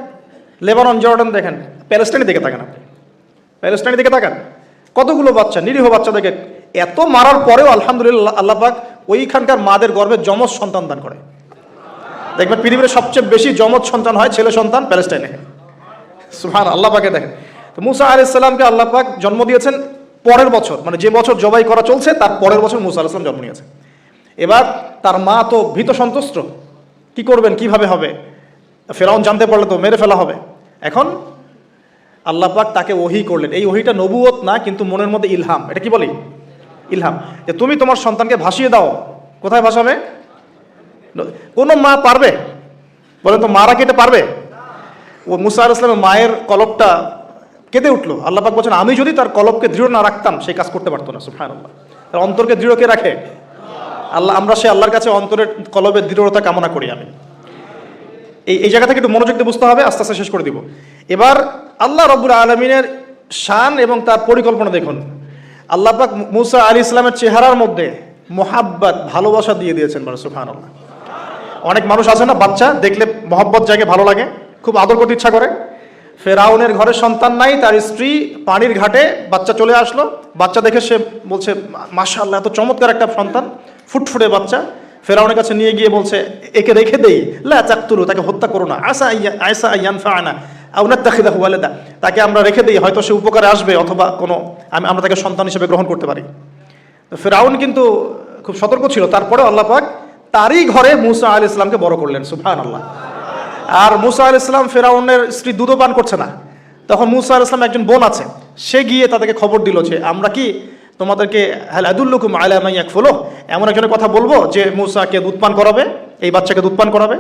লেবানন, জর্ডান দেখেন, প্যালেস্টাইনের দিকে তাকান, আপনি প্যালেস্টাইনের দিকে তাকান, কতগুলো বাচ্চা, নিরীহ বাচ্চাদেরকে এত মারার পরেও আলহামদুলিল্লাহ আল্লাহ পাক ওইখানকার মাদের গর্ভে যমজ সন্তান দান করে। দেখবেন পৃথিবীর সবচেয়ে বেশি যমজ সন্তান হয় ছেলে সন্তান প্যালেস্টাইনে। সুবহান আল্লাহ পাকে দেখেন। তো মুসা আলাইহিস সালামকে আল্লাহ পাক জন্ম দিয়েছেন পরের বছর, মানে যে বছর জবাই করা চলছে তার পরের বছর মুসা আলাইহিস সালাম জন্ম নিয়েছে। এবার তার মা তো ভীত সন্ত্রস্ত, কি করবেন, কিভাবে হবে, ফেরাউন জানতে পারলে তো মেরে ফেলা হবে। এখন আল্লাহ পাক তাকে ওহী করলেন। এই ওহীটা নবুয়ত না, কিন্তু মনের মধ্যে ইলহাম। এটা কি বলি? ইলহাম। যে তুমি তোমার সন্তানকে ভাসিয়ে দাও। কোথায় ভাসাবে? কোনো মা পারবে? বলেন তো, মারা কেটে পারবে? ও মুসা আলাইহিস সালামের মায়ের কলবটা কেঁদে উঠলো। আল্লাহ পাক বলছেন, আমি যদি তার কলবকে দৃঢ় না রাখতাম সেই কাজ করতে পারতো না। সুবহানাল্লাহ। তার অন্তরকে দৃঢ় কে রাখে? আল্লাহ। আমরা সে আল্লাহর কাছে অন্তরের কলবের দৃঢ়তা কামনা করি। আমি এই জায়গা থেকে একটু মনোযোগ দিয়ে বুঝতে হবে, আস্তে আস্তে শেষ করে দিব। এবার আল্লাহ রাব্বুল আলামিনের শান এবং তার পরিকল্পনা দেখুন। আল্লাহ পাক মুসা আলাইহিস সালামের চেহারার মধ্যে মোহাব্বত, ভালোবাসা দিয়ে দিয়েছেন। মানে সুবহানাল্লাহ। অনেক মানুষ আছে না, বাচ্চা দেখলে মহব্বত জাগে, ভালো লাগে, খুব আদর করতে ইচ্ছা করে। ফেরাউনের ঘরে সন্তান নাই, তার স্ত্রী পানির ঘাটে বাচ্চা চলে আসলো। বাচ্চা দেখে সে বলছে, মাশাআল্লাহ, এত চমৎকার একটা সন্তান, ফুটফুটে বাচ্চা। ফেরাউনের কাছে নিয়ে গিয়ে বলছে, একে রেখে দেই, লা তাকতুলু, তাকে হত্যা করো না, আয়সা ইয়ানফাআনা আও নাত্তাখিযাহু ওয়ালাদা, তাকে আমরা রেখে দেই, হয়তো সে উপকারে আসবে, অথবা কোনো আমরা তাকে সন্তান হিসেবে গ্রহণ করতে পারি। তো ফেরাউন কিন্তু খুব সতর্ক ছিল। তারপরে আল্লাহ পাক তারই ঘরে মুসা আলাইহিস সালামকে বড় করলেন। সুবহানাল্লাহ। আর মুসা আলাইহিস সালাম, ফেরাউনের স্ত্রী দুধও পান করছে না। তখন মুসা আলাইহিস সালাম একজন বোন আছে, সে গিয়ে তাদেরকে খবর দিল যে আমরা কি তোমাদেরকে হাল আদুল্লুকুম আলা মান ইয়াকফুলুহ, এমন একজনের কথা বলবো যে মুসাকে দুধ পান করাবে, এই বাচ্চাকে দুধ পান করাবে।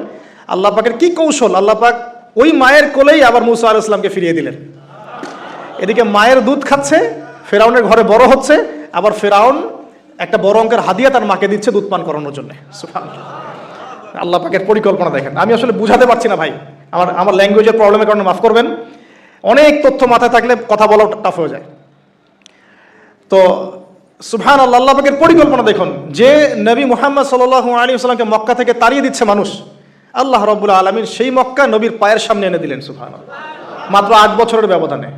আল্লাহ পাকের কি কৌশল! আল্লাহ পাক ওই মায়ের কোলেই আবার মুসা আলাইহিস সালামকে ফিরিয়ে দিলেন। এদিকে মায়ের দুধ খাচ্ছে, ফেরাউনের ঘরে বড় হচ্ছে, আবার ফেরাউন একটা বড় অঙ্কের হাদিয়া তার মাকে দিচ্ছে দুধ পান করানোর জন্য। সুবহানাল্লাহ। আল্লাহ পাকের পরিকল্পনা দেখেন। আমি আসলে বুঝাতে পারছি না ভাই, আমার ল্যাঙ্গুয়েজের প্রবলেমের কারণে মাফ করবেন। অনেক তথ্য মাথায় থাকলে কথা বলা টাফ হয়ে যায়। তো সুবহানাল্লাহ, আল্লাহ পাকের পরিকল্পনা দেখুন। যে নবী মুহাম্মদ সাল্লাল্লাহু আলাইহি ওয়াসাল্লামকে মক্কা থেকে তাড়িয়ে দিচ্ছে মানুষ, আল্লাহ রাব্বুল আলামিন সেই মক্কা নবীর পায়ের সামনে এনে দিলেন। সুবহানাল্লাহ। মাত্র 8 বছরের ব্যবধানে।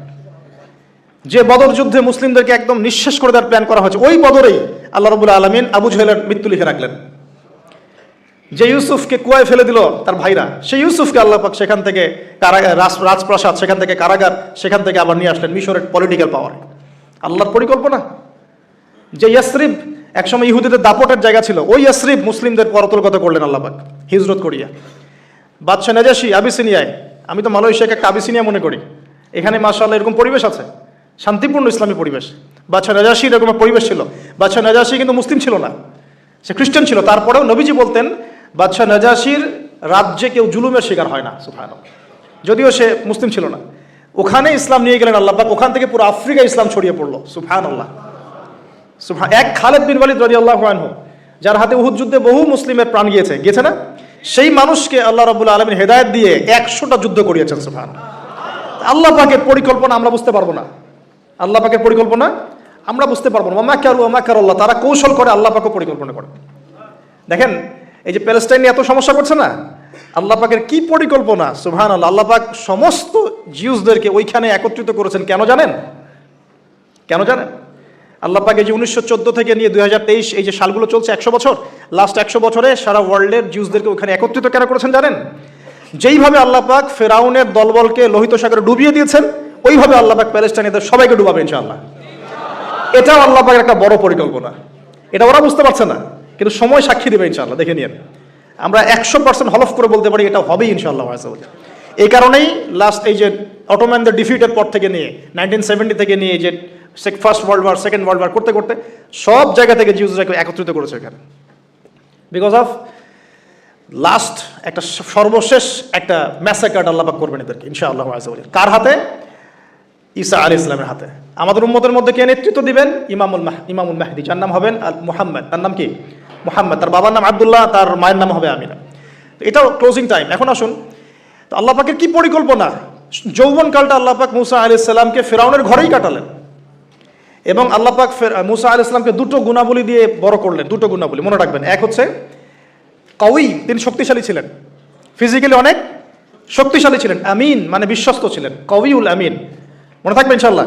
যে বদর যুদ্ধে মুসলিমদেরকে একদম নিঃশেষ করে দেওয়ার প্ল্যান করা হয়েছে, ওই বদরেই আল্লাহ রাব্বুল আলামিন আবু জাহেলের মৃত্যু লিখে রাখলেন। যে ইউসুফকে কুয়ায় ফেলে দিল তার ভাইরা, সেই ইউসুফকে আল্লাহ পাক সেখান থেকে কারাগার, রাজপ্রাসাদ, সেখান থেকে কারাগার, সেখান থেকে আবার নিয়ে আসলেন মিশরের পলিটিক্যাল পাওয়ার। আল্লাহর পরিকল্পনা। যে ইয়াসরিব একসময় ইহুদিদের দাপটের জায়গা ছিল, ওই ইয়াসরিব মুসলিমদের পরতলগত করলেন আল্লাহ পাক হিজরত করিয়া। বাদশাহ নাজাশী আবিসিনিয়ায়, আমি তো মালয়েশিয়াকে একটা আবিসিনিয়া মনে করি, এখানে মাশাআল্লাহ এরকম পরিবেশ আছে, শান্তিপূর্ণ ইসলামী পরিবেশ। বাদশাহ নাজাশীর এরকম পরিবেশ ছিল। বাদশাহ নাজাশী কিন্তু মুসলিম ছিল না, সে খ্রিস্টান ছিল। তারপরেও নবীজি বলতেন, বাদশাহ নাজাশীর রাজ্যে কেউ জুলুমের শিকার হয় না। সুবহানাল্লাহ। যদিও সে মুসলিম ছিল না, ওখানে ইসলাম নিয়ে গেলেন আল্লাহ পাক, ওখান থেকে পুরো আফ্রিকা ইসলাম ছড়িয়ে পড়লো। সুবহানাল্লাহ। এক খালেদ বিন ওয়ালিদ রাদিয়াল্লাহু আনহু, যার হাতে উহুদ যুদ্ধে বহু মুসলিমের প্রাণ গিয়েছে না, সেই মানুষকে আল্লাহ রাব্বুল আলামিন হেদায়েত দিয়ে 100টা যুদ্ধ করিয়েছেন। সুবহানাল্লাহ। আল্লাহ পাকের পরিকল্পনা আমরা বুঝতে পারবো না, আল্লাহ পাকের পরিকল্পনা আমরা বুঝতে পারবো না। মাকারু ওয়া মাকারাল্লাহ, তারা কৌশল করে, আল্লাহ পাকও পরিকল্পনা করে। দেখেন, এই যে প্যালেস্টাইন নিয়ে এত সমস্যা করছে না, আল্লাহ পাকের কি পরিকল্পনা! সুবহানাল্লাহ। আল্লাহ পাক সমস্ত জিউসদেরকে ওইখানে একত্রিত করেছেন। কেন জানেন? কেন জানেন? আল্লাহ পাক এই যে 1914 থেকে নিয়ে 2023 এই যে সালগুলো চলছে, 100 বছর, লাস্ট 100 বছরে সারা ওয়ার্ল্ডের জিউসদেরকে ওখানে একত্রিত কেন করেছেন জানেন? যেইভাবে আল্লাহ পাক ফেরাউনের দলবলকে লোহিত সাগরে ডুবিয়ে দিয়েছেন, ওইভাবে আল্লাহ পাক প্যালেস্টাইনিদের সবাইকে ডুবাবে ইনশাআল্লাহ। এটাও আল্লাহ পাকের একটা বড় পরিকল্পনা। এটা ওরা বুঝতে পারছে না, কিন্তু সময় সাক্ষী দেবে ইনশাআল্লাহ। দেখে নিন, আমরা 100% হলফ করে বলতে পারি এটা হবেই ইনশাআল্লাহ। এই কারণেই লাস্ট এই যে অটোম্যানদের ডিফিটের পর থেকে নিয়ে 1970 থেকে নিয়ে যে first world war, second world war করতে করতে সব জায়গা থেকে জিউসরাকে একত্রিত করেছে এখানে, বিকজ অফ লাস্ট একটা সর্বশেষ একটা ম্যাসাকার আল্লাহ পাক করবেন এদেরকে ইনশাআল্লাহ। কার হাতে? ঈসা আলাইহিস সালামের হাতে। আমাদের উম্মতের মধ্যে কে নেতৃত্ব দিবেন? ইমামুল মাহদি, যার নাম হবেন মুহাম্মদ। তার নাম কি? মুহাম্মদ। তার বাবার নাম আব্দুল্লাহ, তার মায়ের নাম হবে আমিনা। এটাও ক্লোজিং টাইম। এখন আসুন, তো আল্লাহ পাকের কি পরিকল্পনা! যৌবনকালটা আল্লাহ পাক মুসা আলাইহিস সালামকে ফেরাউনের ঘরেই কাটালেন, এবং আল্লাহ পাক মুসা আলাইহিস সালামকে দুটো গুণাবলী দিয়ে বড় করলেন। দুটো গুণাবলী মনে রাখবেন। এক হচ্ছে কওয়ী, তিনি শক্তিশালী ছিলেন, ফিজিক্যালি অনেক শক্তিশালী ছিলেন। আমিন মানে বিশ্বস্ত ছিলেন, কওয়ীউল আমিন। মনে থাকবে ইনশাআল্লাহ।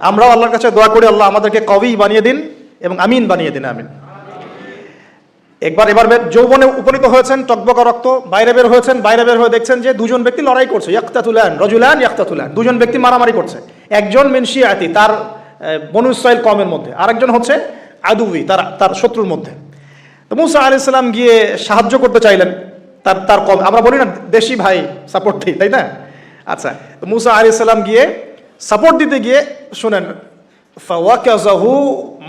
আমরাও আল্লাহর কাছে দোয়া করি, আল্লাহ আমাদেরকে কওয়ী বানিয়ে দিন এবং আমিন বানিয়ে দিন। আমিন। এবার যৌবনে উপনীত হয়েছেন, টকবকা রক্ত, বাইরে বের হয়েছেন, বাইরে বের হয়ে দেখছেন যে দুজন ব্যক্তি লড়াই করছে, ইয়াক্তাতুলান রজুলান ইয়াক্তাতুলান, দুজন ব্যক্তি মারামারি করছে। একজন মিন শিয়াতি, তার বনু ইসরাইল কওমের মধ্যে, আরেকজন হচ্ছে আদুবি, তার শত্রুর মধ্যে। তো মুসা আলাইহিস সালাম গিয়ে সাহায্য করতে চাইলেন তার কম, আমরা বলি না দেশি ভাই সাপোর্ট দিই, তাই না? আচ্ছা, তো মুসা আলাইহিস সালাম গিয়ে সাপোর্ট দিতে গিয়ে শুনেন, ফাওয়াকাযাহু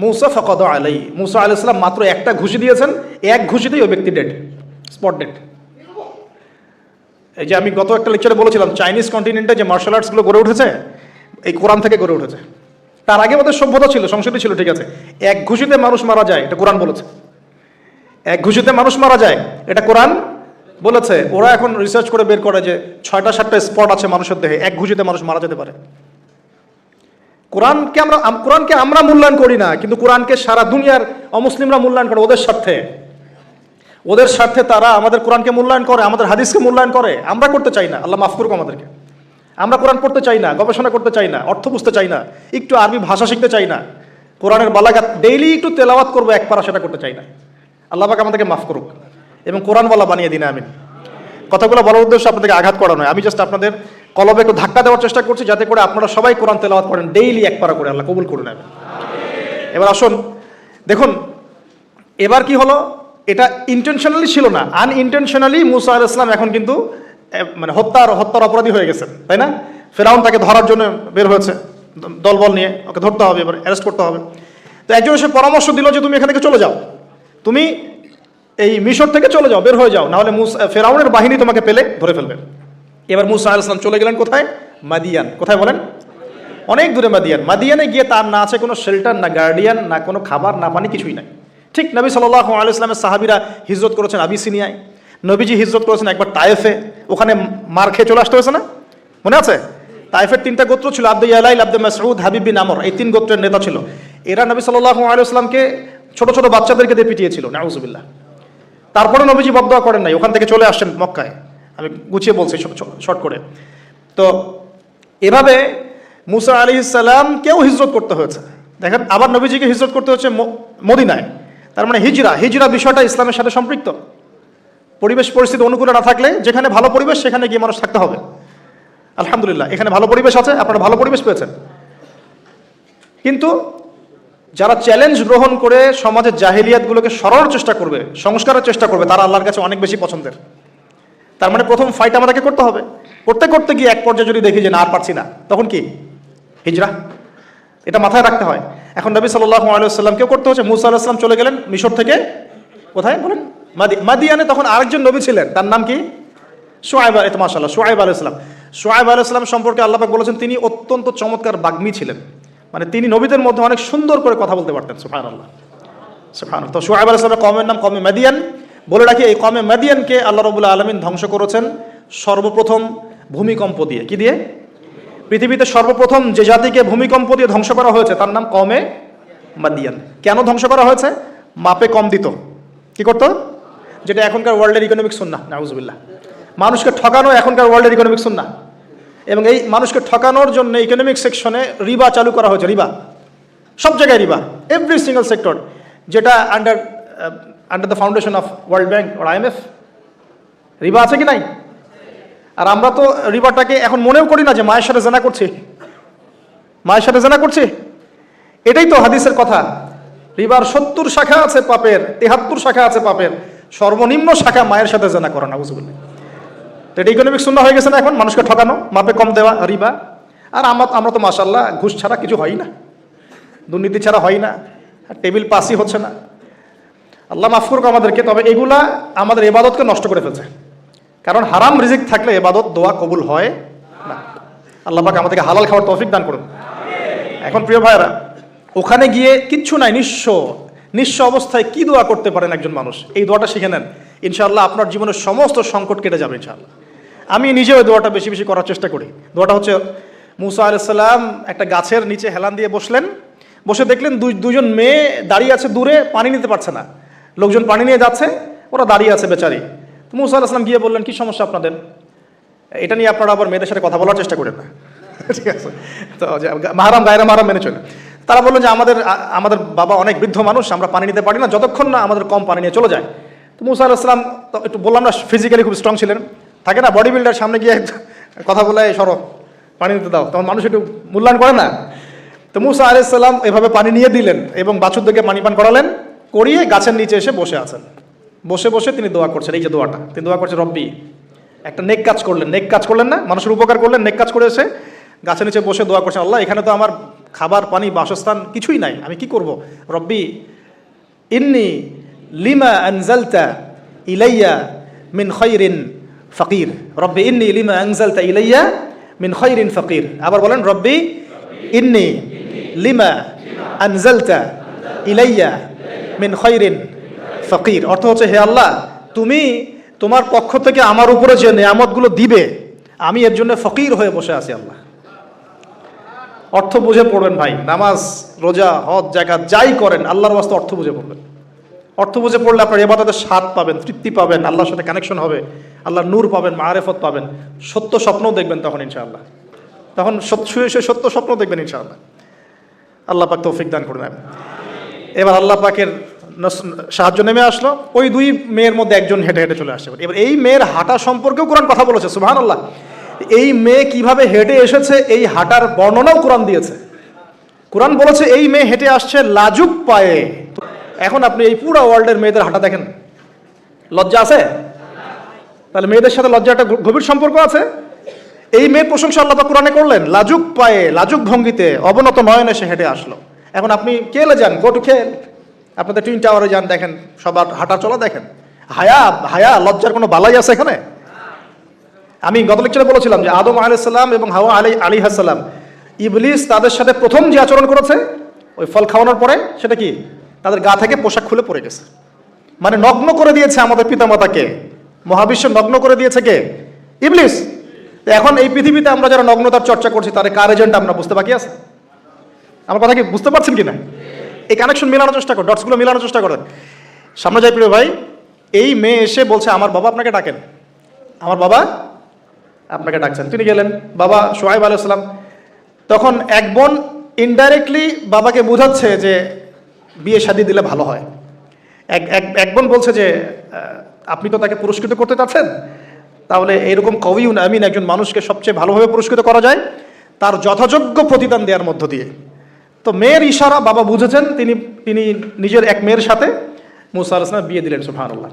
মুসা ফাকাদা আলাইহি, মুসা আলাইহিস সালাম মাত্র একটা ঘুষি দিয়েছেন, এক ঘুষিতেই ওই ব্যক্তি ডেড, স্পট ডেড। এই যে আমি গত একটা লেকচারে বলেছিলাম, চাইনিজ কন্টিনেন্টে যে মার্শাল আর্টসগুলো গড়ে উঠেছে এই কোরআন থেকে গড়ে উঠেছে। তার আগে ওদের সভ্যতা ছিল, সংস্কৃতি ছিল, ঠিক আছে। এক ঘুষিতে মানুষ মারা যায়, এটা কোরআন বলেছে। এক ঘুষিতে মানুষ মারা যায়, এটা কোরআন বলেছে। ওরা এখন রিসার্চ করে বের করে যে 6টা-7টা স্পট আছে মানুষের দেহে, এক ঘুষিতে মানুষ মারা যেতে পারে। কোরআনকে আমরা মূল্যায়ন করি না, কিন্তু কোরআনকে সারা দুনিয়ার অমুসলিমরা মূল্যায়ন করে ওদের স্বার্থে তারা আমাদের কোরআনকে মূল্যায়ন করে, আমাদের হাদিসকে মূল্যায়ন করে। আমরা করতে চাই না, আল্লাহ মাফ করুক আমাদেরকে। আমরা কোরআন পড়তে চাই না, গবেষণা করতে চাই না, অর্থ বুঝতে চাই না, একটু আরবি ভাষা শিখতে চাই না, কোরআনের বালাগাত ডেইলি একটু তেলাওয়াত করবো এক পারা, সেটা করতে চাই না। আল্লাহ পাক আমাদেরকে মাফ করুক এবং কোরআনওয়ালা বানিয়ে দিন, আমিন। কথাগুলো বলার উদ্দেশ্য আপনাদেরকে আঘাত করা নয়, আমি জাস্ট আপনাদের কলবে একটু ধাক্কা দেওয়ার চেষ্টা করছি, যাতে করে আপনারা সবাই কোরআন তেলাওয়াত করেন ডেইলি এক পারা করে, আল্লাহ কবুল করে নেবেন। এবার আসুন, দেখুন এবার কি হলো, এটা ইন্টেনশনালি ছিল না, আনইনটেনশনালি মুসা আলাইহিস সালাম এখন কিন্তু মানে হত্যার অপরাধী হয়ে গেছেন, তাই না? ফেরাউন তাকে ধরার জন্য বের হয়েছে দলবল নিয়ে, ওকে ধরতে হবে, এবার অ্যারেস্ট করতে হবে। তো একজন এসে পরামর্শ দিল যে তুমি এখান থেকে চলে যাও, তুমি এই মিশর থেকে চলে যাও, বের হয়ে যাও, নাহলে ফেরাউনের বাহিনী তোমাকে পেলে ধরে ফেলবে। এবার মুসা আলাইহিস সালাম চলে গেলেন কোথায়? মাদিয়ান। কোথায় বলেন? অনেক দূরে মাদিয়ান। মাদিয়ানে গিয়ে তার না আছে কোনো শেল্টার, না গার্ডিয়ান, না কোনো খাবার, না পানি, কিছুই নাই। ঠিক নবী সাল্লাল্লাহু আলাইহি ওয়াসাল্লামের সাহাবীরা হিজরত করেছেন আবিসিনিয়ায়, নবীজি হিজরত করেছেন একবার তায়েফে, ওখানে মার খেয়ে চলে আসতে হয়েছে না, মনে আছে? তায়েফের 3টা গোত্র ছিল, আব্দু ইয়ালাইল, আব্দু মাসউদ, হাবিব বিন আমর, এই 3 গোত্রের নেতা ছিল। এরা নবী সাল্লাল্লাহু আলাইহি ওয়াসাল্লামকে ছোট ছোট বাচ্চাদেরকে দিয়ে পিটিয়েছিল, নাউজুবিল্লাহ। তারপরে নবীজি বদদোয়া করেন নাই, ওখান থেকে চলে আসছেন মক্কায়। আমি গুছিয়ে বলছি শর্ট করে। তো এভাবে মুসা আলাইহিস সালামকেও হিজরত করতে হয়েছে। দেখেন, আবার নবীজিকে হিজরত করতে হচ্ছে মদিনায়। তার মানে হিজরা বিষয়টা ইসলামের সাথে সম্পৃক্ত। পরিবেশ পরিস্থিতি অনুকূলে না থাকলে, যেখানে ভালো পরিবেশ সেখানে গিয়ে মানুষ থাকতে হবে। আলহামদুলিল্লাহ, এখানে ভালো পরিবেশ আছে, আপনারা ভালো পরিবেশ পেয়েছেন। কিন্তু যারা চ্যালেঞ্জ গ্রহণ করে সমাজের জাহিলিয়াতগুলোকে সরানোর চেষ্টা করবে, সংস্কারের চেষ্টা করবে, তারা আল্লাহর কাছে অনেক বেশি পছন্দের। তার মানে প্রথম ফাইট আমাদেরকে করতে হবে। করতে করতে গিয়ে এক পর্যায়ে যদি দেখি যে না আর পারছি না, তখন কি? হিজরা। এটা মাথায় রাখতে হয়। এখন নবী সাল্লাল্লাহু আলাইহি ওয়াসাল্লামকেও করতে হচ্ছে। মুসা আলাইহিস সালাম চলে গেলেন মিশর থেকে কোথায় বলেন? মাদিয়ানে। তখন আরেকজন নবী ছিলেন, তার নাম কি? শুআয়ব। মাশাআল্লাহ, শুআয়ব আলাইহিস সালাম। শুআয়ব আলাইহিস সালাম সম্পর্কে আল্লাহ পাক বলেছেন তিনি অত্যন্ত চমৎকার বাগ্মী ছিলেন। মানে তিনি নবীদের মধ্যে অনেক সুন্দর করে কথা বলতে পারতেন। সুবহানাল্লাহ, সুবহানাল্লাহ। তো শুআয়ব আলাইহিস সালামের কওমের নাম কওমে মাদিয়ান। বলে রাখি, এই কওমে মাদিয়ানকে আল্লাহ রাব্বুল আলামিন ধ্বংস করেছেন সর্বপ্রথম ভূমিকম্প দিয়ে। কি দিয়ে? পৃথিবীতে সর্বপ্রথম যে জাতিকে ভূমিকম্প দিয়ে ধ্বংস করা হয়েছে তার নাম কওমে মাদিয়ান। কেন ধ্বংস করা হয়েছে? মাপে কম দিত। কি করতো? যেটা এখনকার ওয়ার্ল্ডের ইকোনমিক সুন্নাহ, নাউজুবিল্লাহ। মানুষকে ঠকানো এখনকার ওয়ার্ল্ডের ইকোনমিক সুন্নাহ। এবং এই মানুষকে ঠকানোর জন্য ইকোনমিক সেকশনে রিবা চালু করা হয়েছে। রিবা, সব জায়গায় রিবা, এভরি সিঙ্গল সেক্টর, যেটা under the foundation of World Bank আর IMF। রিবা আছে কি নাই? আর আমরা তো রিবাটাকে এখন মনেও করি না যে মায়ের সাথে জেনা করছি, মায়ের সাথে জেনা করছি। এটাই তো হাদিসের কথা। রিবার 70 শাখা আছে পাপের, 73 শাখা আছে পাপের, সর্বনিম্ন শাখা মায়ের সাথে জেনা করা, নাউজুবিল্লাহ। তো এটা ইকোনমিক সুন্নাহ হয়ে গেছে না এখন, মানুষকে ঠকানো, মাপে কম দেওয়া, রিবা। আর আমরা তো মাশাআল্লাহ ঘুষ ছাড়া কিছু হয় না, দুর্নীতি ছাড়া হয় না, টেবিল পাসই হচ্ছে না। আল্লাহ মাফ করুক আমাদেরকে। তবে এগুলা আমাদের ইবাদতকে নষ্ট করে ফেলছে। কারণ হারাম রিজিক থাকলে ইবাদত দোয়া কবুল হয় না। আল্লাহ পাক আমাদেরকে হালাল খাওয়ার তৌফিক দান করুন। এখন প্রিয় ভাইরা, ওখানে গিয়ে কিচ্ছু নাই, নিঃস্ব অবস্থায় কি দোয়া করতে পারেন একজন মানুষ? এই দোয়াটা শিখে নেন, ইনশাআল্লাহ আপনার জীবনের সমস্ত সংকট কেটে যাবে ইনশাআল্লাহ। আমি নিজেও এই দোয়াটা বেশি বেশি করার চেষ্টা করি। দোয়াটা হচ্ছে, মুসা আলাইহিস সালাম একটা গাছের নিচে হেলান দিয়ে বসলেন, বসে দেখলেন দুজন মেয়ে দাঁড়িয়ে আছে দূরে, পানি নিতে পারছে না। লোকজন পানি নিয়ে যাচ্ছে, ওরা দাঁড়িয়ে আছে বেচারি। তো মুসা আলাইহিস সালাম গিয়ে বললেন, কি সমস্যা আপনাদের? এটা নিয়ে আপনারা আবার মেয়েদের সাথে কথা বলার চেষ্টা করেন না, ঠিক আছে? তো মাহারাম গায়রা মাহারাম মেনে চলে। তারা বললেন যে আমাদের বাবা অনেক বৃদ্ধ মানুষ, আমরা পানি নিতে পারি না যতক্ষণ না আমাদের কম পানি নিয়ে চলে যায়। তো মুসা আলাইহিস সালাম তো একটু বললাম না ফিজিক্যালি খুব স্ট্রং ছিলেন, থাকে না বডি বিল্ডার, সামনে গিয়ে কথা বলে সরো পানি নিতে দাও, তখন মানুষ একটু মূল্যায়ন করে না। তো মুসা আলাইহিস সালাম এভাবে পানি নিয়ে দিলেন এবং বাছুরদেরকে পানি পান করালেন, করিয়ে গাছের নিচে এসে বসে আছেন। বসে বসে তিনি দোয়া করছেন, এই যে দোয়াটা তিনি দোয়া করছেন, রব্বি, একটা নেক কাজ করলেন, নেক কাজ করলেন না, মানুষের উপকার করলেন, নেক কাজ করে এসে গাছের নিচে বসে দোয়া করছেন, আল্লাহ এখানে তো আমার খাবার পানি বাসস্থান কিছুই নাই, আমি কি করব, রব্বি ইন্নি লিমা আনজালতা ইলাইয়া মিন খায়রিন ফাকির, রব্বি ইন্নি লিমা আনজালতা ইলাইয়া মিন খায়রিন ফাকির। আবার বলেন, রব্বি ইন্নি লিমা আনজালতা ইলাইয়া মিন খায়রিন ফাকির। অর্থ হচ্ছে, হে আল্লাহ, তুমি তোমার পক্ষ থেকে আমার উপরে যে নেয়ামতগুলো দিবে আমি এর জন্য ফকির হয়ে বসে আছি আল্লাহ। অর্থ বুঝে পড়বেন ভাই, নামাজ রোজা হজ জাকাত যাই করেন আল্লাহর ওয়াস্তে অর্থ বুঝে পড়বেন। অর্থ বুঝে পড়লে আপনার ইবাদতের স্বাদ পাবেন, তৃপ্তি পাবেন, আল্লাহর সাথে কানেকশন হবে, আল্লাহর নূর পাবেন, মারেফত পাবেন, সত্য স্বপ্নও দেখবেন তখন ইনশাআল্লাহ। তখন শুয়ে সত্য স্বপ্ন দেখবেন ইনশাআল্লাহ। আল্লাহ পাক তৌফিক দান করে নেন। এবার আল্লাহ পাকের সাহায্য নেমে আসলো, ওই দুই মেয়ের মধ্যে একজন হেঁটে হেঁটে চলে আসছে। এবার এই মেয়ের হাঁটা সম্পর্কেও কোরআন কথা বলেছে, সুবহানাল্লাহ। এই মেয়ে কিভাবে হেঁটে এসেছে এই হাঁটার বর্ণনাও কোরআন দিয়েছে। কোরআন বলেছে এই মেয়ে হেঁটে আসছে লাজুক পায়ে। এখন আপনি এই পুরো ওয়ার্ল্ডের মেয়েদের হাঁটা দেখেন, লজ্জা আছে? তাহলে মেয়েদের সাথে লজ্জা একটা গভীর সম্পর্ক আছে। এই মেয়ের প্রশংসা আল্লাহ পাক কোরআনে করলেন, লাজুক পায়ে লাজুক ভঙ্গিতে অবনত নয়নে সে হেঁটে আসলো। এখন আপনি কেলে যান, গো টু খেল, আপনাদের টুইন টাওয়ারে যান, দেখেন সবার হাঁটা চলা দেখেন। হায়া লজ্জার কোনো বালাই আছে এখানে? আমি গত লেকচারে বলেছিলাম যে আদম আলাইহিস সালাম এবং হাওয়া আলাইহিস সালাম, ইবলিস তাদের সাথে প্রথম যে আচরণ করেছে ওই ফল খাওয়ানোর পরে, সেটা কি, তাদের গা থেকে পোশাক খুলে পড়ে গেছে। মানে নগ্ন করে দিয়েছে আমাদের পিতামাতাকে, মহাবিশ্ব নগ্ন করে দিয়েছে কে? ইবলিস। এখন এই পৃথিবীতে আমরা যারা নগ্নতার চর্চা করছি তার কার এজেন্ট আমরা বুঝতে বাকি আছে? আমার কথা কি বুঝতে পারছেন কিনা? এই কানেকশন মেলানোর চেষ্টা করেন, ডটসগুলো মেলানোর চেষ্টা করেন। সামনে যাই প্রিয় ভাই, এই মেয়ে এসে বলছে আমার বাবা আপনাকে ডাকেন, আমার বাবা আপনাকে ডাকছেন। তিনি গেলেন, বাবা শুআয়ব আলাইহিস সালাম। তখন এক বোন ইনডাইরেক্টলি বাবাকে বোঝাচ্ছে যে বিয়ে শাদী দিলে ভালো হয়। এক বোন বলছে যে আপনি তো তাকে পুরস্কৃত করতে চাচ্ছেন, তাহলে এরকম কবিউন আমিন একজন মানুষকে সবচেয়ে ভালোভাবে পুরস্কৃত করা যায় তার যথাযোগ্য প্রতিদান দেওয়ার মধ্য দিয়ে। তো মেয়ের ইশারা বাবা বুঝেছেন, তিনি নিজের এক মেয়ের সাথে মুসা আলাইহিস সালাম বিয়ে দিলেন, সুবহানাল্লাহ।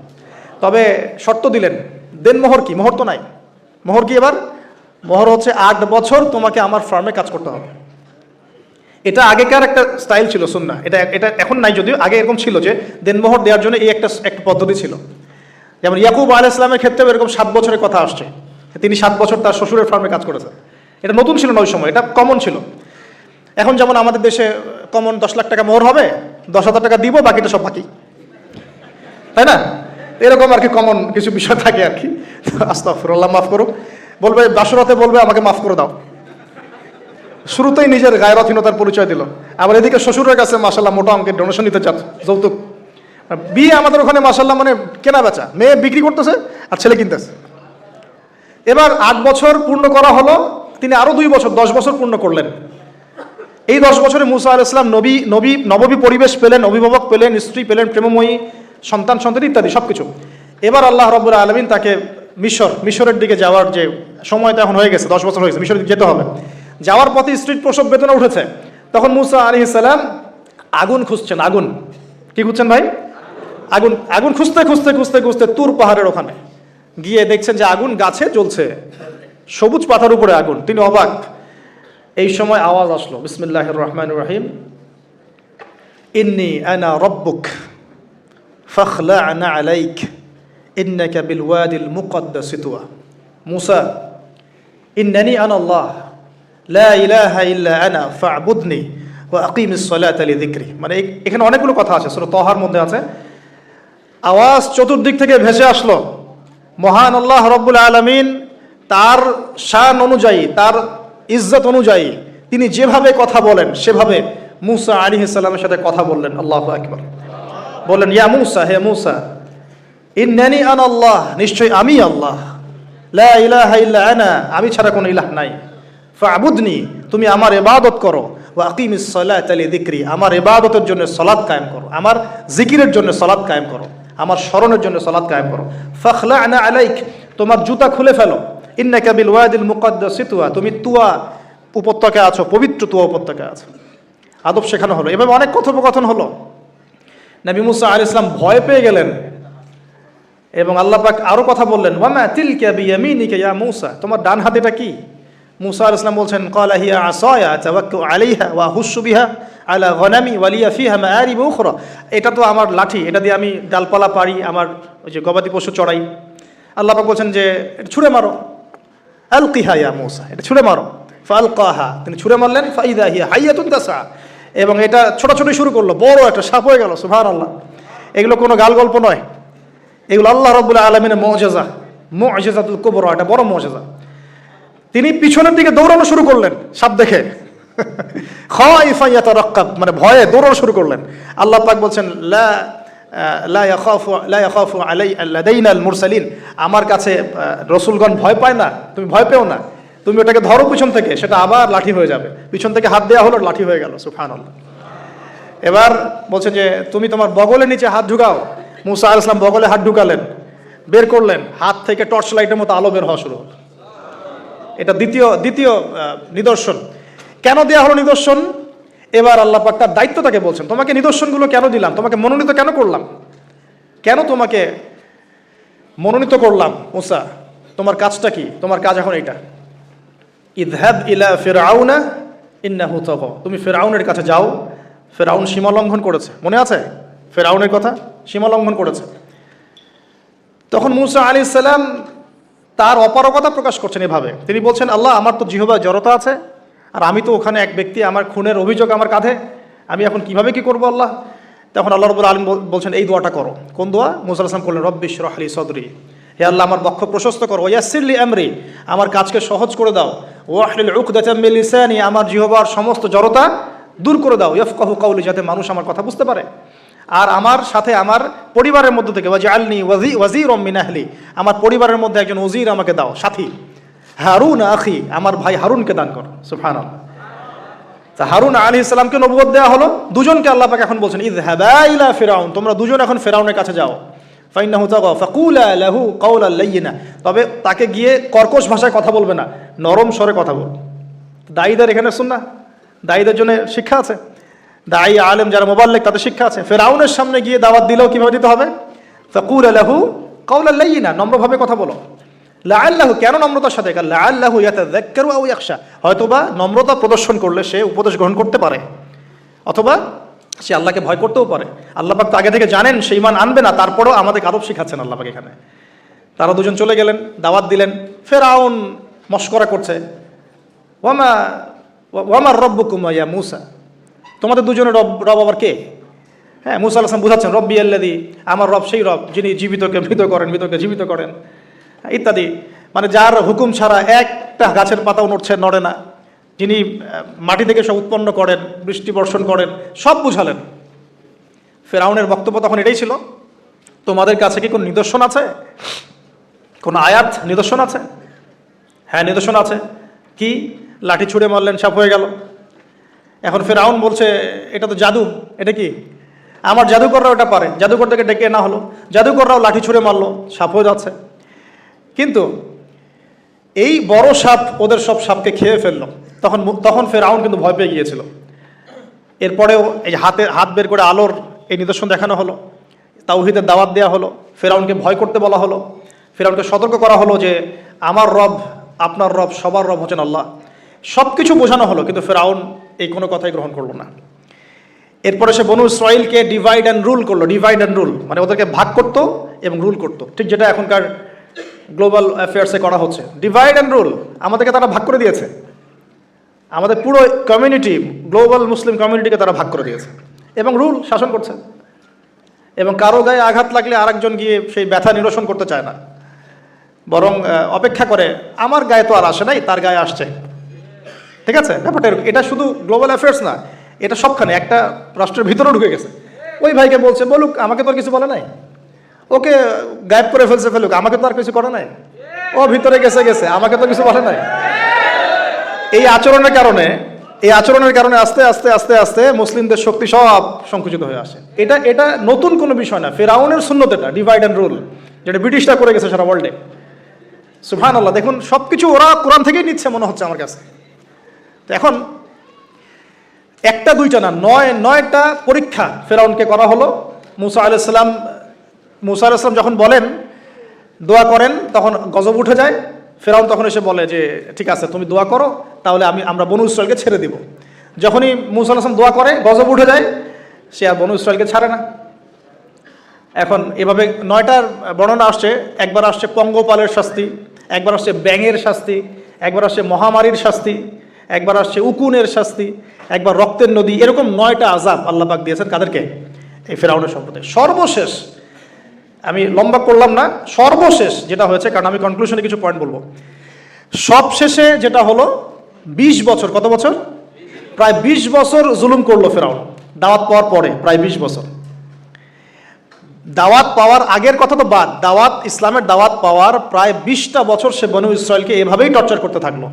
তবে শর্ত দিলেন, দেনমোহর কি? মোহর তো নাই। মোহর কি এবার? মোহর হচ্ছে 8 বছর তোমাকে আমার ফার্মে কাজ করতে হবে। এটা আগেকার একটা স্টাইল ছিল, সুন্নাহ। এটা এখন নাই, যদিও আগে এরকম ছিল যে দেনমোহর দেওয়ার জন্য এই একটা পদ্ধতি ছিল। যেমন ইয়াকুব আলাইহিস সালামের ক্ষেত্রেও এরকম 7 বছরের কথা আসছে, তিনি 7 বছর তার শ্বশুরের ফার্মে কাজ করেছেন। এটা নতুন ছিল না ওই সময়, এটা কমন ছিল। এখন যেমন আমাদের দেশে কমন 10 লাখ টাকা মোহর হবে, 10,000 টাকা দিব, বাকিটা সব বাকি, তাই না? এরকম আর কি কমন কিছু বিষয় থাকে আর কি। আস্তাগফিরুল্লাহ, মাফ করুক। বলবে বাসরাতে, বলবে আমাকে মাফ করে দাও। শুরুতেই নিজের গায়রথহীনতার পরিচয় দিল। আবার এদিকে শ্বশুরের কাছে মাশাআল্লাহ মোটা অঙ্কের ডোনেশন নিতে চাচ্ছে, যৌতুক। বিয়ে আমাদের ওখানে মাশাআল্লাহ মানে কেনা বেচা, মেয়ে বিক্রি করতেছে আর ছেলে কিনতেছে। এবার 8 বছর পূর্ণ করা হলো, তিনি আরো 2 বছর 10 বছর পূর্ণ করলেন। এই 10 বছরে মুসা আলাইহিস সালাম নবী পরিবেশ পেলেন, অভিভাবক পেলেন, স্ত্রী পেলেন, প্রেমময়ী সন্তান ইত্যাদি সবকিছু। এবার আল্লাহ রাব্বুল আলামিন তাকে মিশরের দিকে যাওয়ার যে সময়টা এখন হয়ে গেছে, 10 বছর হয়ে গেছে, মিশরের দিকে যেতে হবে। যাওয়ার পথে স্ত্রীর প্রসব বেদনা উঠেছে। তখন মুসা আলাইহিস সালাম আগুন খুঁজছেন। আগুন কি খুঁজছেন ভাই? আগুন খুঁজতে তুর পাহাড়ের ওখানে গিয়ে দেখছেন যে আগুন গাছে জ্বলছে, সবুজ পাতার উপরে আগুন। তিনি অবাক। এই সময় আওয়াজ আসলো, বিসমিল্লাহির রহমানির রহিম, ইন্নী আনা রব্বুক ফাখলা'না আলাইক ইন্নাকা বিল ওয়াদিল মুকদ্দাস তুয়া। মুসা, ইন্নানি আনা আল্লাহ লা ইলাহা ইল্লা আনা ফা'বুদনি ওয়া আকিমিস সালাতা লিযিকরি। মানে এখানে অনেকগুলো কথা আছে, সূরা তাহার মধ্যে আছে। আওয়াজ চতুর্দিক থেকে ভেসে আসলো। মহান আল্লাহ রব্বুল আলামিন তার শান অনুযায়ী, তার ইজ্জত অনুযায়ী তিনি যেভাবে কথা বলেন সেভাবে মুসা আলাইহিস সালামের সাথে কথা বললেন। আল্লাহু আকবার। বললেন, ইয়া মুসা, হে মুসা, ইন্নানি আনা আল্লাহ, নিশ্চয় আমি আল্লাহ, লা ইলাহা ইল্লা আনা, আমি ছাড়া কোনো ইলাহ নাই, ফা'বুদনি, তুমি আমার ইবাদত করো, ওয়া আকিমিস সালাতা লিযিকরি, আমার ইবাদতের জন্য সালাত কায়েম করো, আমার জিকিরের জন্য সালাত কায়েম করো, আমার স্মরণের জন্য সালাত কায়েম করো। ফাখলা'না আলাইক, তোমার জুতা খুলে ফেলো। ইন্নাকা বিল ওয়াদিল মুকাদ্দাসি তুয়া, তুমি তুয়া উপত্যকায় আছো, পবিত্র তুয়া উপত্যকায় আছো। আদব শেখানো হলো। এভাবে অনেক কথোপকথন হলো। নবী মুসা আলাইহিস সালাম ভয় পেয়ে গেলেন এবং আল্লাহ পাক আরো কথা বললেন, ওয়ামা তিলকা বিয়ামিনিকা ইয়া মূসা, তোমার ডান হাতেটা কি? মূসা আলাইহিস সালাম বলছেন, ক্বালা হিয়া আসায়া আতাওয়াক্কাউ আলাইহা ওয়া আহুশু বিহা আলা গনামি ওয়া লিয়া ফিহা মাআরিব উখরা, এটা তো আমার লাঠি, এটা দিয়ে আমি ডালপালা পারি, আমার ওই যে গবাদি পশু চড়াই। আল্লাহ পাক বলছেন যে এটা ছুঁড়ে মারো, আলকিহা ইয়া মূসা, এটা ছুঁড়ে মারো। ফালকাহা, তিনি ছুঁড়ে মারলেন। ফাইদা হিয়া হাইয়াতুন তাসা, এবং এটা ছোটাছুটি শুরু করলো, বড় একটা সাপ হয়ে গেল। সুবহানাল্লাহ। এগুলো কোনো গাল গল্প নয়, এগুলো আল্লাহ রাব্বুল আলামিনের মুজিজা, মুজিজাতুল কুবরা, এটা বড় মুজিজা। তিনি পিছনের দিকে দৌড়ানো শুরু করলেন সাপ দেখে, খাইফা ইয়াতারাক্কাব, মানে ভয়ে দৌড়ানো শুরু করলেন। আল্লাহ পাক বলছেন, লা ইয়াখাফু লাদাইনাল মুরসালিন, আমার কাছে রসুলগণ ভয় পায় না, তুমি ভয় পেও না, তুমি ওটাকে ধরো পিছন থেকে, সেটা আবার লাঠি হয়ে যাবে। পিছন থেকে হাত দেওয়া হলো, লাঠি হয়ে গেল। সুবহানাল্লাহ। এবার বলছে যে তুমি তোমার বগলের নিচে হাত ঢুকাও। মূসা আলাইহিস সালাম বগলে হাত ঢুকালেন, বের করলেন, হাত থেকে টর্চ লাইটের মতো আলো বের হওয়া শুরু হলো। এটা দ্বিতীয় নিদর্শন। কেন দেওয়া হলো নিদর্শন? এবার আল্লাহ পাক তার দায়িত্ব তাকে বলছেন, তোমাকে নিদর্শনগুলো কেন দিলাম, তোমাকে মনোনীত কেন করলাম, কেন তোমাকে মনোনীত করলাম মূসা, তোমার কাজটা কি? তোমার কাজ এখন এইটা, ইযহাব ইলা ফিরআউনা ইন্নাহু তাগা, তুমি ফিরআউনের কাছে যাও। ফিরআউন সীমা লঙ্ঘন করেছে, মনে আছে ফিরআউনের কথা? সীমা লঙ্ঘন করেছে। তখন মূসা আলাইহিস সালাম তার অপারগতা প্রকাশ করছেন এভাবে, তিনি বলছেন, আল্লাহ আমার তো জিহ্বায় জড়তা আছে, আর আমি তো ওখানে এক ব্যক্তি, আমার খুনের অভিযোগ আমার কাঁধে, আমি এখন কিভাবে কি করবো আল্লাহ? তখন আল্লাহ রাব্বুল আলামিন বলছেন, এই দোয়াটা করো। কোন দোয়া? মূসা আলাইহিস সালাম করলেন, রব্বি ইশরাহ লি সাদরি, হে আল্লাহ আমার বক্ষ প্রশস্ত করো, ওয়াসসির লি আমরি, আমার কাজকে সহজ করে দাও, ওয়াহলিল উকদাতাম মিন লিসানি, আমার জিহ্বার সমস্ত জড়তা দূর করে দাও, ইয়াফকাহু কাওলি, যাতে মানুষ আমার কথা বুঝতে পারে। আর আমার সাথে আমার পরিবারের মধ্যে থেকে ওয়াজআলনি ওয়াজিরাম মিন আহলি, আমার পরিবারের মধ্যে একজন ওজির আমাকে দাও, সাথী। হারুন আখি, আমার ভাই হারুনকে দান করো। সুবহানাল্লাহ। তা হারুন আলাইহিস সালামকে নবুয়ত দেওয়া হলো, দুজনকে আল্লাহ পাক এখন বলছেন, ইযহাবা ইলা ফিরআউন, তোমরা দুজন এখন ফিরআউনের কাছে যাও। ফাইন্নাহু তাগা ফাকুলা লাহু কাওলাল লাইয়িনা, তবে তাকে গিয়ে কর্কশ ভাষায় কথা বলবে না, নরম স্বরে কথা বল। দায়ীদের এখানে সুন্নাহ, দায়ীদের জন্য শিক্ষা আছে, দায়ী আলেম যারা মুবাল্লিগ তাদের শিক্ষা আছে। ফিরআউনের সামনে গিয়ে দাওয়াত দিলেও কিভাবে দিতে হবে? ফাকুলা লাহু কাওলাল লাইয়িনা, নম্রভাবে কথা বলো। লাআল্লাহু, কেন নম্রতার সাথে? লাআল্লাহু ইয়াতাযাক্কারু আও ইয়াখশা, হয়তোবা নম্রতা প্রদর্শন করলে সে উপদেশ গ্রহণ করতে পারে, অথবা সে আল্লাহকে ভয় করতেও পারে। আল্লাহ পাক তো আগে থেকে জানেন সে ঈমান আনবে না, তারপরেও আমাদের আদব শিখাচ্ছেন আল্লাহ পাক এখানে। তারা দুজন চলে গেলেন, দাওয়াত দিলেন। ফিরআউন মশকরা করছে, ওয়ামা রব্বুকুম ইয়া মূসা, তোমাদের দুজনের রব আবার কে? হ্যাঁ, মূসা আলাইহিস সালাম বুঝাচ্ছেন, রব্বি আল্লাযী, আমার রব সেই রব যিনি জীবিতকে মৃত করেন, মৃতকে জীবিত করেন, ইত্যাদি। মানে যার হুকুম ছাড়া একটা গাছের পাতাও নড়ে না, যিনি মাটি থেকে সব উৎপন্ন করেন, বৃষ্টি বর্ষণ করেন, সব বুঝালেন। ফিরআউনের বক্তব্য তখন এটাই ছিল, তোমাদের কাছে কি কোনো নিদর্শন আছে, কোনো আয়াত নিদর্শন আছে? হ্যাঁ, নিদর্শন আছে। কি? লাঠি ছুঁড়ে মারলেন, সাপ হয়ে গেল। এখন ফিরআউন বলছে, এটা তো জাদু, এটা কি? আমার জাদুকররাও এটা পারে, জাদুকর থেকে ডেকে না হলো, জাদুকররাও লাঠি ছুঁড়ে মারলো, সাপ হয়ে যাচ্ছে। কিন্তু এই বড় সাপ ওদের সব সাপকে খেয়ে ফেললো। তখন ফিরআউন কিন্তু ভয় পেয়ে গিয়েছিল। এরপরেও এই হাত বের করে আলোর এই নিদর্শন দেখানো হলো, তাওহীদের দাওয়াত দেওয়া হলো, ফিরআউনকে ভয় করতে বলা হলো, ফিরআউনকে সতর্ক করা হলো যে আমার রব, আপনার রব, সবার রব হচ্ছেন আল্লাহ। সব কিছু বোঝানো হলো, কিন্তু ফিরআউন এই কোনো কথাই গ্রহণ করলো না। এরপরে সে বনু ইসরাঈলকে ডিভাইড অ্যান্ড রুল করলো। ডিভাইড অ্যান্ড রুল মানে ওদেরকে ভাগ করতো এবং রুল করতো, ঠিক যেটা এখনকার গ্লোবাল অ্যাফেয়ার্সে করা হচ্ছে। ডিভাইড অ্যান্ড রুল, আমাদেরকে তারা ভাগ করে দিয়েছে, আমাদের পুরো কমিউনিটি, গ্লোবাল মুসলিম কমিউনিটিকে তারা ভাগ করে দিয়েছে এবং রুল শাসন করছে। এবং কারো গায়ে আঘাত লাগলে আরেকজন গিয়ে সেই ব্যথা নিরসন করতে চায় না, বরং অপেক্ষা করে, আমার গায়ে তো আর আসে নাই, তার গায়ে আসছে। ঠিক আছে, ব্যাপারটা এটা শুধু গ্লোবাল অ্যাফেয়ার্স না, এটা সবখানে, একটা রাষ্ট্রের ভিতরেও ঢুকে গেছে। ওই ভাইকে বলছে, বলুক, আমাকে তো আর কিছু বলে নাই, ওকে গায়েব করে ফেলুক, আমাকে তো আর কিছু করে নাই, ও ভিতরে গেছে, আমাকে তো কিছু বলে নাই। এই আচরণের কারণে এই আচরণের কারণে আস্তে আস্তে আস্তে আস্তে মুসলিমদের শক্তি সব সংকুচিত হয়ে আসে। এটা নতুন কোনো বিষয় না, ফেরাউনের সুন্নত, এটা ডিভাইড অ্যান্ড রুল, যেটা ব্রিটিশরা করে গেছে সারা ওয়ার্ল্ডে। সুবহানাল্লাহ, দেখুন সবকিছু ওরা কোরআন থেকেই নিচ্ছে মনে হচ্ছে আমার কাছে। তো এখন একটা দুইটা না, নয়টা পরীক্ষা ফেরাউনকে করা হলো। মুসা আলাইহিস সালাম যখন বলেন, দোয়া করেন, তখন গজব উঠে যায়। ফেরাউন তখন এসে বলে যে ঠিক আছে, তুমি দোয়া করো, তাহলে আমরা বনু ইসরাইলকে ছেড়ে দিব। যখনই মুসা আলাইহিস সালাম দোয়া করে, গজব উঠে যায়, সে আর বনু ইসরাইলকে ছাড়ে না। এখন এভাবে 9টার বর্ণনা আসছে। একবার আসছে পঙ্গপালের শাস্তি, একবার আসছে ব্যাঙের শাস্তি, একবার আসছে মহামারীর শাস্তি, একবার আসছে উকুনের শাস্তি, একবার রক্তের নদী। এরকম 9টা আযাব আল্লাহ পাক দিয়েছেন কাদেরকে? এই ফেরাউনের সম্প্রদায়। সর্বশেষ, আমি লম্বা করলাম না, সর্বশেষ যেটা হয়েছে, কারণ আমি কনক্লুশনে কিছু পয়েন্ট বলবো। সবশেষে যেটা হলো 20 বছর, কত বছর? প্রায় 20 বছর জুলুম করলো ফেরাউন দাওয়াত পাওয়ার পরে, প্রায় 20 বছর। দাওয়াত পাওয়ার আগের কথা তো বাদ, ইসলামের দাওয়াত পাওয়ার প্রায় 20টা বছর সে বনু ইসরায়েলকে এভাবেই টর্চার করতে থাকলো।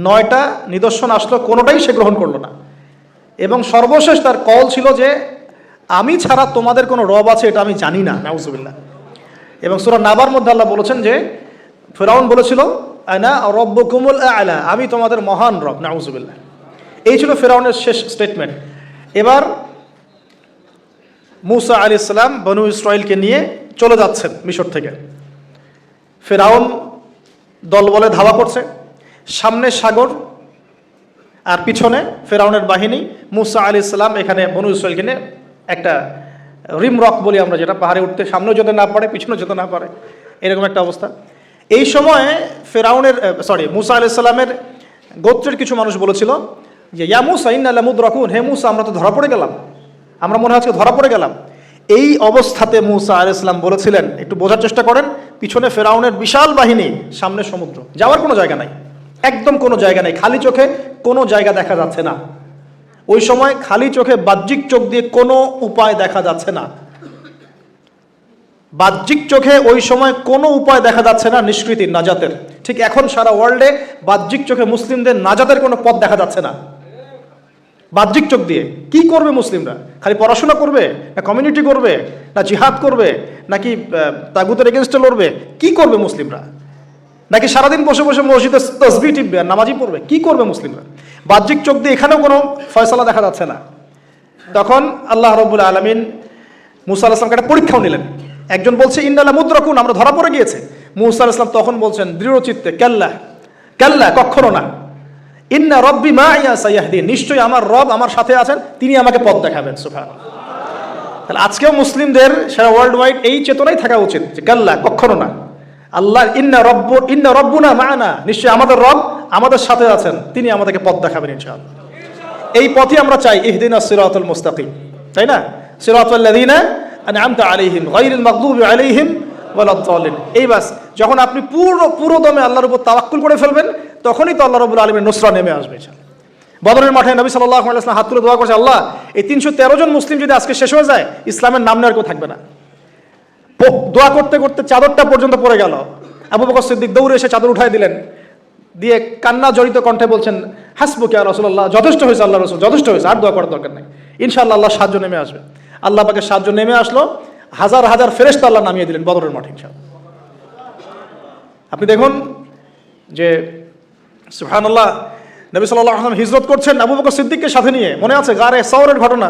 9টা নিদর্শন আসলো, কোনোটাই সে গ্রহণ করলো না। এবং সর্বশেষ তার কল ছিল যে আমি ছাড়া তোমাদের কোনো রব আছে এটা আমি জানি না, নাউজুবিল্লাহ। এবং সূরা নাবার মধ্যে আল্লাহ বলেছেন যে ফেরাউন বলেছিল আনা রব্বুকুমুল আ'লা, আমি তোমাদের মহান রব, নাউজুবিল্লাহ। এই ছিল ফেরাউনের শেষ স্টেটমেন্ট। এবার মুসা আলাইহিস সালাম বনু ইসরাইলকে নিয়ে চলে যাচ্ছেন মিশর থেকে। ফেরাউন দলবলে ধাওয়া করছে, সামনে সাগর আর পিছনে ফেরাউনের বাহিনী। মুসা আলাইহিস সালাম এখানে বনু ইসরাইলকে নিয়ে একটা রিম রক বলি আমরা, যেটা পাহাড়ে উঠতে সামনেও যেতে না পারে, পিছনেও যেতে না পারে, এরকম একটা অবস্থা। এই সময় মুসা আলাইহিস সালামের গোত্রের কিছু মানুষ বলেছিল যে ইয়া মুসা ইন্না লামুদরাকুন, হে মুসা আমরা তো ধরা পড়ে গেলাম, আমরা মনে হচ্ছে ধরা পড়ে গেলাম। এই অবস্থাতে মুসা আলাইহিস সালাম বলেছিলেন, একটু বোঝার চেষ্টা করেন, পিছনে ফেরাউনের বিশাল বাহিনী, সামনে সমুদ্র, যাওয়ার কোনো জায়গা নাই, একদম কোনো জায়গা নেই, খালি চোখে কোনো জায়গা দেখা যাচ্ছে না। ওই সময় খালি চোখে, বাহ্যিক চোখ দিয়ে কোনো উপায় দেখা যাচ্ছে না। বাহ্যিক চোখে ওই সময় কোনো উপায় দেখা যাচ্ছে না নিষ্কৃতির, নাজাতের। ঠিক এখন সারা ওয়ার্ল্ডে বাহ্যিক চোখে মুসলিমদের নাজাতের কোনো পথ দেখা যাচ্ছে না। বাহ্যিক চোখ দিয়ে কি করবে মুসলিমরা? খালি পড়াশোনা করবে, না কমিউনিটি করবে, না জিহাদ করবে, নাকি তাগুতের এগেনস্টে লড়বে? কি করবে মুসলিমরা? নাকি সারাদিন বসে বসে মসজিদে তাসবিহ টিপবে আর নামাজি পড়বে? কি করবে মুসলিমরা? বাহ্যিক চোখ দিয়ে এখানেও কোনো ফয়সালা দেখা যাচ্ছে না। তখন আল্লাহ রাব্বুল আলামিন মুসা আলাইহিস সালামকে একটা পরীক্ষাও নিলেন। একজন বলছে ইন্না লামুদরাকুন, আমরা ধরা পড়ে গিয়েছে। মুসা আলাইহিস সালাম তখন বলছেন দৃঢ় চিত্তে, কাল্লা কাল্লা, কখনো না, ইন্না রব্বি মাইয়া সায়াহদিন, নিশ্চয়ই আমার রব আমার সাথে আছেন, তিনি আমাকে পথ দেখাবেন। সুবহানাল্লাহ। তাহলে আজকেও মুসলিমদের সারা ওয়ার্ল্ড ওয়াইড এই চেতনাই থাকা উচিত যে কাল্লা, কখনো না, আল্লাহ ইন্না রব্বুনা মা'না, নিশ্চয়ই আমাদের রব আমাদের সাথে আছেন, তিনি আমাদেরকে পথ দেখাবেন ইনশাআল্লাহ। এই পথই আমরা চাই, ইহদিনাস সিরাতাল মুস্তাকিম, তাই না? সিরাতাল লাযিনা আন'আমতা আলাইহিম গায়রিল মাগদুবি আলাইহিম ওয়ালাদ দাল্লিন। এই বাস, যখন আপনি পুরো দমে আল্লাহর উপর তাওয়াক্কুল করে ফেলবেন, তখনই তো আল্লাহ রাব্বুল আলামিনের নুসরা নেমে আসবে ইনশাআল্লাহ। বদরের মাঠে নবী সাল্লাল্লাহু আলাইহি ওয়াসাল্লাম হাত তুলে দোয়া করেছে, আল্লাহ এই 313 জন মুসলিম যদি আজকে শেষ হয়ে যায়, ইসলামের নাম নেওয়ার কেউ থাকবে না। দোয়া করতে করতে চাদরটা পর্যন্ত পড়ে গেল। আবু বকর সিদ্দিক দৌড়ে এসে চাদর উঠাই দিলেন, দিয়ে কান্না জড়িত কণ্ঠে বলছেন হাসবুকা ইয়া রাসূলুল্লাহ, যথেষ্ট হয়েছে আল্লাহ রাসূল, যথেষ্ট হয়েছে, আর দোয়া করার দরকার নেই, ইনশাআল্লাহ আল্লাহ সাহায্য নেমে আসবে। আল্লাহ পাকের সাহায্য নেমে আসলো, হাজার হাজার ফেরেশতা আল্লাহ নামিয়ে দিলেন বদরের মাঠে ইনশাআল্লাহ। আপনি দেখুন যে সুবহানাল্লাহ, নবী সাল্লাল্লাহু আলাইহি ওয়াসাল্লাম হিজরত করছেন আবু বকর সিদ্দিককে সাথে নিয়ে, মনে আছে গারে সাওরের ঘটনা,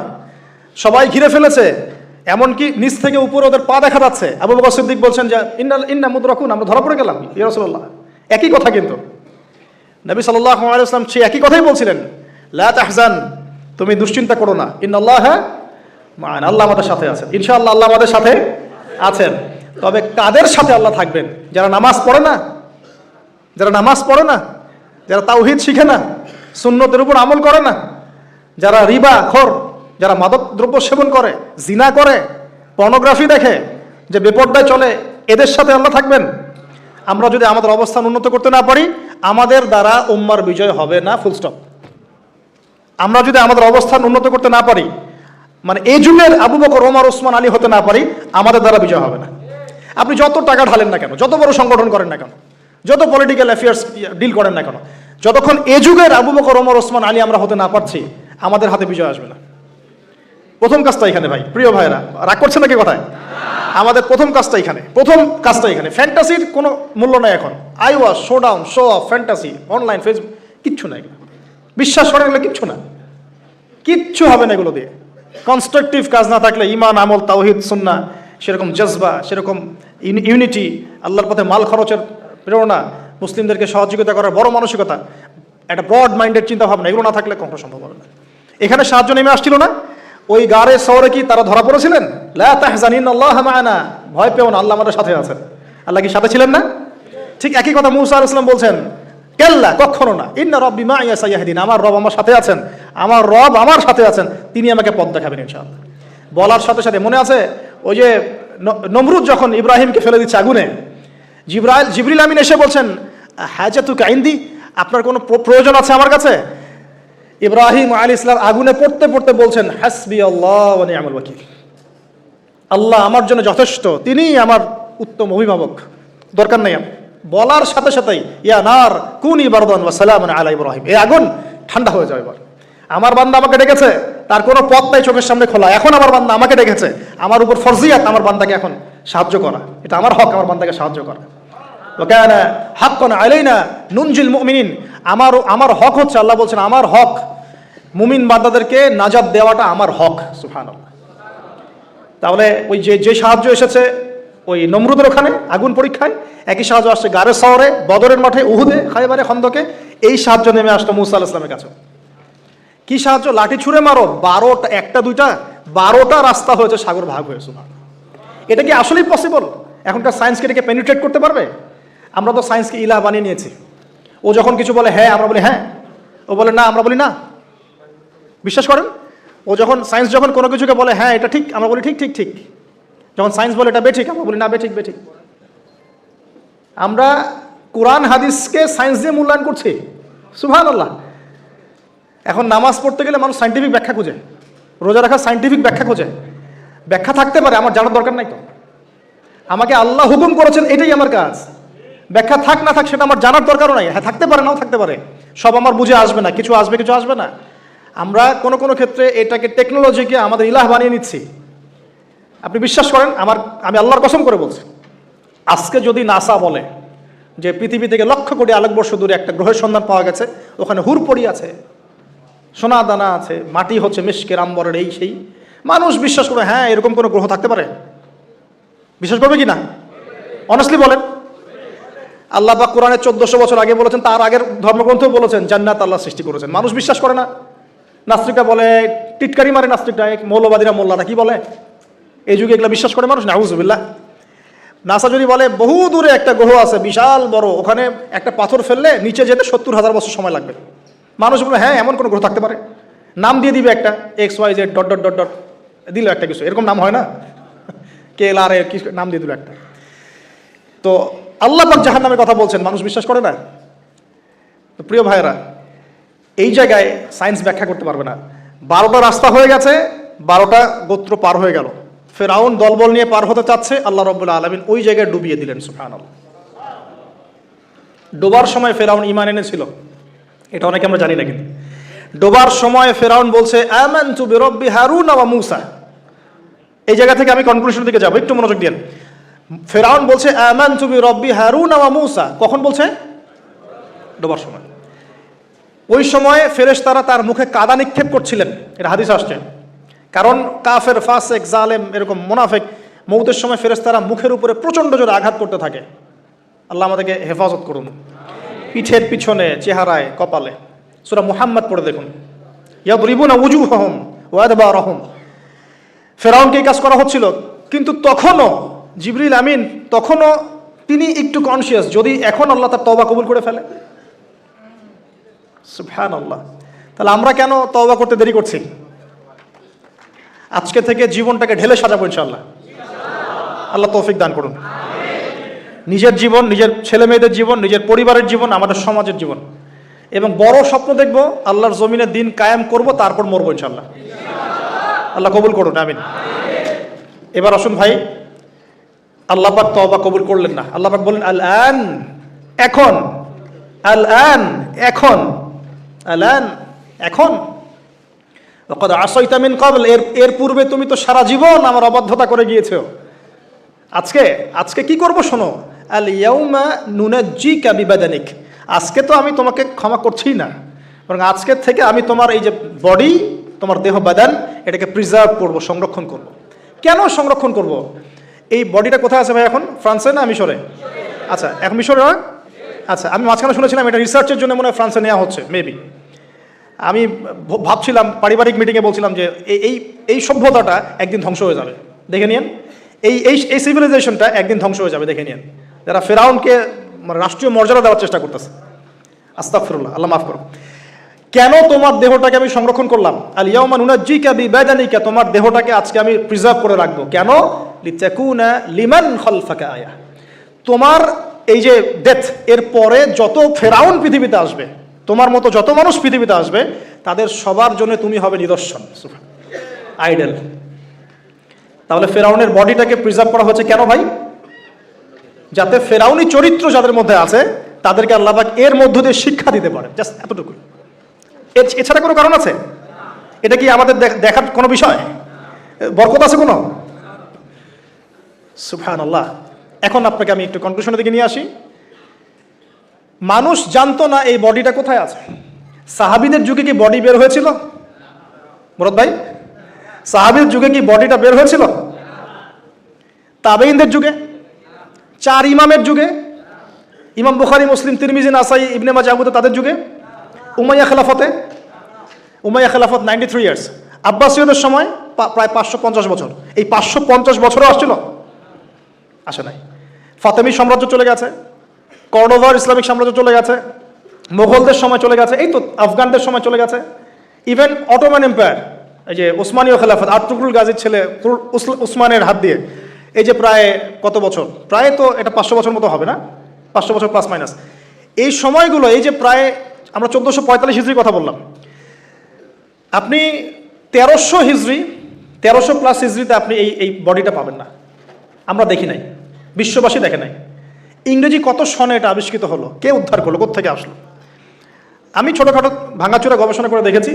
সবাই ঘিরে ফেলেছে, এমনকি নিচ থেকে উপরে ওদের পা দেখা যাচ্ছে। আবু বকর সিদ্দিক বলছেন যে ইন্না মুদরাকুন, আমরা ধরা পড়ে গেলাম ইয়া রাসূলুল্লাহ। একই কথা কিন্তু নবী সাল্লাল্লাহু আলাইহি ওয়াসাল্লাম সেই একই কথাই বলছিলেন, লা তাহজান, তুমি দুশ্চিন্তা করো না, ইন্নাল্লাহা মা'ানা, আল্লাহ আমাদের সাথে আছেন, ইনশাআল্লাহ আল্লাহ আমাদের সাথে আছেন। তবে কাদের সাথে আল্লাহ থাকবেন? যারা নামাজ পড়ে না, যারা তাওহীদ শিখে না, সুন্নতের উপর আমল করে না, যারা রিবা খোর, যারা মাদক দ্রব্য সেবন করে, জিনা করে, পর্নোগ্রাফি দেখে, যে বেপরদায় চলে, এদের সাথে আল্লাহ থাকবেন। আমরা যদি আমাদের অবস্থান উন্নত করতে না পারি, আমাদের দ্বারা উম্মার বিজয় হবে না, ফুল স্টপ। আমরা যদি আমাদের অবস্থান উন্নত করতে না পারি, মানে এই যুগের আবু বকর, ওমর, ওসমান, আলী হতে না পারি, আমাদের দ্বারা বিজয় হবে না। আপনি যত টাকা ঢালেন না কেন, যত বড় সংগঠন করেন না কেন, যত পলিটিক্যাল অ্যাফেয়ার্স ডিল করেন না কেন, যতক্ষণ এ যুগের আবু বকর, ওমর, ওসমান, আলী আমরা হতে না পারছি, আমাদের হাতে বিজয় আসবে না। প্রথম কাজটা এখানে ভাই, প্রিয় ভাইরা, রাগ করছে নাকি কথায়? আমাদের প্রথম কাজটা এখানে। ফ্যান্টাসির কোনো মূল্য নাই এখন। Eyewash, show down, show off, fantasy, online, Facebook, কিচ্ছু নাই। বিশ্বাস করে গেলে কিচ্ছু হবে না এগুলো দিয়ে। কনস্ট্রাকটিভ কাজ না থাকলে, ঈমান, আমল, তাওহীদ, সুন্নাহ, সেরকম জজবা, সেরকম ইউনিটি, আল্লাহর পথে মাল খরচের প্রেরণা, মুসলিমদেরকে সহযোগিতা করার বড় মানসিকতা, একটা ব্রড মাইন্ডেড চিন্তা ভাবনা, এগুলো না থাকলে কখনো সম্ভব হবে না। এখানে সাহায্য নেমে আসছিল না? ওই গারে শহরে কি তারা ধরা পড়েছিলেন? লা তাহজানিন্নাল্লাহু মা'ানা, ভয় পেও না, আল্লাহ আমাদের সাথে আছেন। আল্লাহ কি সাথে ছিলেন না? ঠিক একই কথা মুসা আলাইহিস সালাম বলছেন, কাল্লা, কখনো না, ইন্না রাব্বি মা'ইয়া সাইয়াহদিন, আমার রব আমার সাথে আছেন, তিনি আমাকে পথ দেখাবেন ইনশাআল্লাহ। বলার সাথে সাথে মনে আছে ওই যে নমরুদ যখন ইব্রাহিমকে ফেলে দিচ্ছে আগুনে, জিবরিল আমিন এসে বলছেন, হাজাতুকা ইনদি, আপনার কোনো প্রয়োজন আছে আমার কাছে? ইব্রাহিম আলাইহিস সালাম আগুনে পড়তে পড়তে বলছেন, হাসবি আল্লাহ ওয়া নি'মাল ওয়াকিল, আল্লাহ আমার জন্য যথেষ্ট, তিনিই আমার উত্তম অভিভাবক, দরকার নেই। বলার সাথে সাথেই ইয়া নার কুনি বারদান ওয়া সালামান আলা ইব্রাহিম, এই আগুন ঠান্ডা হয়ে যাবে। এবার আমার বান্দা আমাকে ডেকেছে, তার কোনো পথ নাই চোখের সামনে খোলা, এখন আমার বান্দা আমাকে ডেকেছে, আমার উপর ফরজিয়াত আমার বান্দাকে এখন সাহায্য করা, এটা আমার হক, আমার বান্দাকে সাহায্য করা। ওয়া কানা হাক্কান আলাইনা নুনজিল মুমিনিন, আমার হক হচ্ছে, আল্লাহ বলছেন আমার হক মুমিন বান্দাদেরকে নাজাত দেওয়াটা আমার হক। সুবহানাল্লাহ। তাহলে ওই যে সাহায্য এসেছে ওই নমরুদের ওখানে আগুন পরীক্ষায়, একই সাহায্য আসছে গারে শহরে, বদরের মাঠে, উহুদে, খায়বারে, খন্দকে, এই সাহায্য নেমে আসতো মুসা আলাইহিস সালামের কাছে। কি সাহায্য? লাঠি ছুঁড়ে মারো, 12টা, একটা দুইটা 12টা রাস্তা হয়েছে, সাগর ভাগ হয়েছে। এটা কি আসলেই পসিবল? এখনকার সায়েন্সকে এটাকে পেনিট্রেট করতে পারবে? আমরা তো সায়েন্সকে ইলাহ বানিয়ে নিয়েছি। ও যখন কিছু বলে হ্যাঁ, আমরা বলি হ্যাঁ, ও বলে না, আমরা বলি না। বিশ্বাস করেন? সায়েন্স যখন কোনো কিছুকে বলে হ্যাঁ এটা ঠিক, আমরা বলি ঠিক ঠিক ঠিক। যখন সায়েন্স বলে এটা বেঠিক, আমরা বলি না, বেঠিক বেঠিক। আমরা কোরআন হাদিসকে সায়েন্স দিয়ে মূল্যায়ন করছি। সুবহানাল্লাহ। এখন নামাজ পড়তে গেলে মানুষ সায়েন্টিফিক ব্যাখ্যা খোঁজে, রোজা রাখা সায়েন্টিফিক ব্যাখ্যা খোঁজে। ব্যাখ্যা থাকতে পারে, আমার জানার দরকার নাই তো। আমাকে আল্লাহ হুকুম করেছেন, এটাই আমার কাজ। ব্যাখ্যা থাক না থাক সেটা আমার জানার দরকারও নাই। হ্যাঁ, থাকতে পারে, নাও থাকতে পারে, সব আমার বুঝে আসবে না, কিছু আসবে কিছু আসবে না। আমরা কোনো ক্ষেত্রে এটাকে, টেকনোলজিকে আমাদের ইলাহ বানিয়ে নিচ্ছি। আপনি বিশ্বাস করেন, আমি আল্লাহর কসম করে বলছি, আজকে যদি নাসা বলে যে পৃথিবী থেকে লক্ষ কোটি আলোকবর্ষ দূরে একটা গ্রহের সন্ধান পাওয়া গেছে, ওখানে হুরপড়ি আছে, সোনা দানা আছে, মাটি হচ্ছে মিশকের আম্বরের, এই সেই, মানুষ বিশ্বাস করে হ্যাঁ এরকম কোনো গ্রহ থাকতে পারে? বিশ্বাস করবে কি না? অনেস্টলি বলেন। আল্লাহ পাক কোরআনে 1400 বছর আগে বলেছেন, তার আগের ধর্মগ্রন্থও বলেছেন জান্নাত আল্লাহ সৃষ্টি করেছেন। মানুষ বিশ্বাস করে না। নাস্তিকরা বলে, টিটকারি মারে নাস্তিকরা, মৌলবাদীরা, মোল্লারা কি বলে, এই যুগে এগুলো বিশ্বাস করে মানুষ? নাউজুবিল্লাহ। নাসা যদি বলে বহু দূরে একটা গ্রহ আছে বিশাল বড়, ওখানে একটা পাথর ফেললে নিচে যেতে 70,000 বছর সময় লাগবে, মানুষ বলে হ্যাঁ এমন কোনো গ্রহ থাকতে পারে? নাম দিয়ে দিবে একটা XYZ dot dot dot dot, দিল একটা কিছু, এরকম নাম হয় না, KLR কি নাম দিয়ে দিল একটা। তো আল্লাহ পাক জাহান্নামের কথা বলছেন, মানুষ বিশ্বাস করে না। তো প্রিয় ভাইয়েরা, এই জায়গায় সায়েন্স ব্যাখ্যা করতে পারবে না। 12টা রাস্তা হয়ে গেছে, 12টা গোত্র পার হয়ে গেল। ফেরাউন দলবল নিয়ে পার হতে চাচ্ছে, আল্লাহ রাব্বুল আলামিন ওই জায়গায় ডুবিয়ে দিলেন। সুবহানাল্লাহ। ডোবার সময় ফেরাউন ঈমান এনেছিল, এটা অনেকে আমরা জানি না, কিন্তু ডোবার সময় ফেরাউন বলছে আমানতু বিরব্বি হারুন ওয়া মূসা। এই জায়গা থেকে আমি কনক্লুশন দিকে যাব, একটু মনোযোগ দিন। ফেরাউন বলছে আমানতু বিরব্বি হারুন ওয়া মূসা, কখন বলছে? ডোবার সময়। ওই সময় ফেরেশতারা তার মুখে কাদা নিক্ষেপ করছিলেন, এটা হাদিস আসছে। কারণ কাফের, ফাসেক, জালেম, এরকম মুনাফিক মৌতের সময় ফেরেশতারা মুখের উপরে প্রচণ্ড জোরে আঘাত করতে থাকে। আল্লাহ আমাদেরকে হেফাজত করুন। পিঠের পিছনে, চেহারায়, কপালে। সূরা মুহাম্মদ পড়ে দেখুন, ইয়াদরিবুনা উজুহাহুম ওয়া আদবারহুম। ফেরাউনকে এই কাজ করা হচ্ছিল, কিন্তু তখনও জিবরিল আমিন, তখনও তিনি একটু কনসিয়াস, যদি এখন আল্লাহ তার তওবা কবুল করে ফেলে। সুবহানাল্লাহ। তাহলে আমরা কেন তওবা করতে দেরি করছি? আজকে থেকে জীবনটাকে ঢেলে সাজাবো ইনশাআল্লাহ। আল্লাহ তৌফিক দান করুন। নিজের জীবন, নিজের ছেলে মেয়েদের জীবন, নিজের পরিবারের জীবন, আমাদের সমাজের জীবন, এবং বড় স্বপ্ন দেখবো, আল্লাহর জমিনে দিন কায়েম করব, তারপর মরবো ইনশাআল্লাহ। আল্লাহ কবুল করুন, আমিন। এবার আসুন ভাই, আল্লাহ পাক তওবা কবুল করলেন না। আল্লাহ পাক বলেন আল আন, এখন আল আন, এখন, আল আন, এখন, ওয়াকাদ আসাইতা মিন ক্বাবল, এর পূর্বে তুমি তো সারা জীবন আমার অবাধ্যতা করে গিয়েছো। আজকে কি করব শোনো, আল ইয়াউমা নুনাজ্জিকা বিবাদানিক, আজকে তো আমি তোমাকে ক্ষমা করছি না, বরং আজকের থেকে আমি তোমার এই যে বডি, তোমার দেহ বাদান, এটাকে প্রিজার্ভ করব, সংরক্ষণ করব। কেন সংরক্ষণ করব? এই বডিটা কোথায় আছে ভাই এখন? ফ্রান্সে না মিশরে? আচ্ছা, এখন মিশরে না? আচ্ছা, আমি মাঝখানে শুনেছিলাম এটা রিসার্চের জন্য মনে হয় ফ্রান্সে নেওয়া হচ্ছে, মেবি। আমি ভাবছিলাম, পারিবারিক মিটিংয়ে বলছিলাম যে এই সভ্যতাটা একদিন ধ্বংস হয়ে যাবে, দেখে নিন। এই সিভিলাইজেশনটা একদিন ধ্বংস হয়ে যাবে, দেখে নিন। যারা ফেরাউনকে রাষ্ট্রীয় মর্যাদা দেওয়ার চেষ্টা করতেছে, আস্তাগফিরুল্লাহ, আল্লাহ মাফ করো। কেন তোমার দেহটাকে আমি সংরক্ষণ করলাম? আল ইয়াউমা নুনাজ্জিকা বিবাদানিকা, তোমার দেহটাকে আজকে আমি প্রিজার্ভ করে রাখবো। কেন? লিতাকুনা লিমান খালফাকা আয়া, তোমার এই যে ডেথ, এর পরে যত ফেরাউন পৃথিবীতে আসবে, তোমার মতো যত মানুষ পৃথিবীতে আসবে, তাদের সবার জন্য তুমি হবে নিদর্শন, আইডল। তাহলে ফেরাউনের বডিটাকে প্রিজার্ভ করা হচ্ছে কেন ভাই? যাতে ফেরাউনি চরিত্র যাদের মধ্যে আছে তাদেরকে আল্লাহ পাক এর মধ্য দিয়ে শিক্ষা দিতে পারে, জাস্ট এতটুকু। এছাড়া কোনো কারণ আছে? এটা কি আমাদের দেখার কোনো বিষয়? বরকত আছে কোনো? সুবহানাল্লাহ। এখন আপনাকে আমি একটু কনক্লুশনের দিকে নিয়ে আসি। মানুষ জানতো না এই বডিটা কোথায় আছে। সাহাবীদের যুগে কি বডি বের হয়েছিল? মুরাদ ভাই, সাহাবীদের যুগে কি বডিটা বের হয়েছিল? তাবেঈনদের যুগে, 4 ইমামের যুগে, ইমাম বুখারী, মুসলিম, তিরমিজি, নাসাই, ইবনে মাজাহ, আবু দাউদ, তাদের যুগে, উমাইয়া খেলাফতে, উমাইয়া খেলাফত 93 ইয়ার্স, আব্বাসীয়দের সময় প্রায় 550 বছর। এই 550 বছরও আসছিল? আসে নাই। ফাতেমি সাম্রাজ্য চলে গেছে, কর্ডোভার ইসলামিক সাম্রাজ্য চলে গেছে, মোগলদের সময় চলে গেছে, এই তো আফগানদের সময় চলে গেছে, ইভেন অটোমান এম্পায়ার, এই যে ওসমানীয় খেলাফত, আর্তুগরুল গাজীর ছেলে উসমানের হাত দিয়ে, এই যে প্রায় কত বছর, প্রায় তো এটা 500 বছর মতো হবে না, 500 বছর প্লাস মাইনাস। এই সময়গুলো, এই যে প্রায় আমরা 1445 হিজরির কথা বললাম, আপনি 1300 হিজরি, 1300 প্লাস হিজরিতে আপনি এই বডিটা পাবেন না। আমরা দেখি নাই, বিশ্ববাসী দেখে নাই। ইংরেজি কত সনে এটা আবিষ্কৃত হলো, কে উদ্ধার করলো, কোত্থেকে আসলো? আমি ছোটোখাটো ভাঙাচোরা গবেষণা করে দেখেছি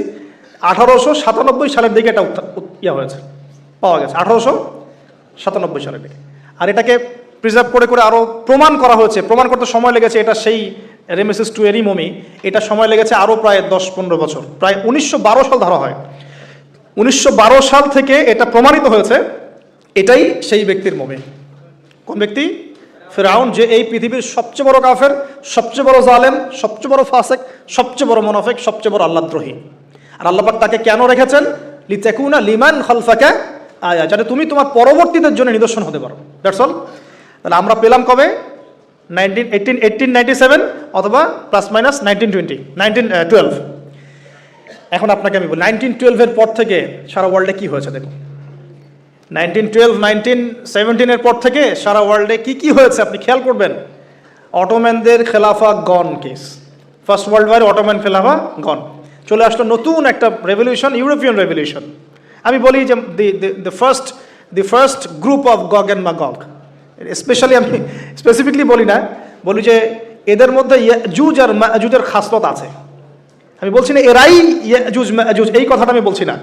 1897 সালের দিকে এটা হয়েছে, পাওয়া গেছে 1897 সালের দিকে। আর এটাকে প্রিজার্ভ করে করে আরও প্রমাণ করা হয়েছে। প্রমাণ করতে সময় লেগেছে, এটা সেই রেমেসিস II এরই মমি, এটা সময় লেগেছে আরও প্রায় 10-15 বছর, প্রায় 1912 সাল ধরা হয়। 1912 সাল থেকে এটা প্রমাণিত হয়েছে এটাই সেই ব্যক্তির মমি। কোন ব্যক্তি? ফেরাউন, যে এই পৃথিবীর সবচেয়ে বড় কাফের, সবচেয়ে বড় জালেম, সবচেয়ে বড় ফাসেক, সবচেয়ে বড় মুনাফিক, সবচেয়ে বড় আল্লাহদ্রোহী। আর আল্লাহ পাক তাকে কেন রেখেছেন? লিতাকুনা লিমান খালফাকা আয়া, যাতে তুমি তোমার পরবর্তীদের জন্য নিদর্শন হতে পারো। That's all. তাহলে আমরা পেলাম কবে? 1897 অথবা প্লাস মাইনাস 1912। এখন আপনাকে আমি বলি 1912-এর পর থেকে সারা ওয়ার্ল্ডে কি হয়েছে দেখুন। 1912, 1917-এর পর থেকে সারা ওয়ার্ল্ডে কি হয়েছে আপনি খেয়াল করবেন। অটোম্যানদের খেলাফা gone case, first world war Ottoman খেলাফা গন, চলে আসলো নতুন একটা রেভলিউশন, ইউরোপিয়ান রেভলিউশন। আমি বলি যে the first group of গগ and ম্যাগগ, specially আমি স্পেসিফিকলি বলি না, বলি যে এদের মধ্যে ইয়াজুজ আর মাজুজের খাসলত আছে। আমি বলছি না এরাই ইয়াজুজ মাজুজ, এই কথাটা আমি বলছি না।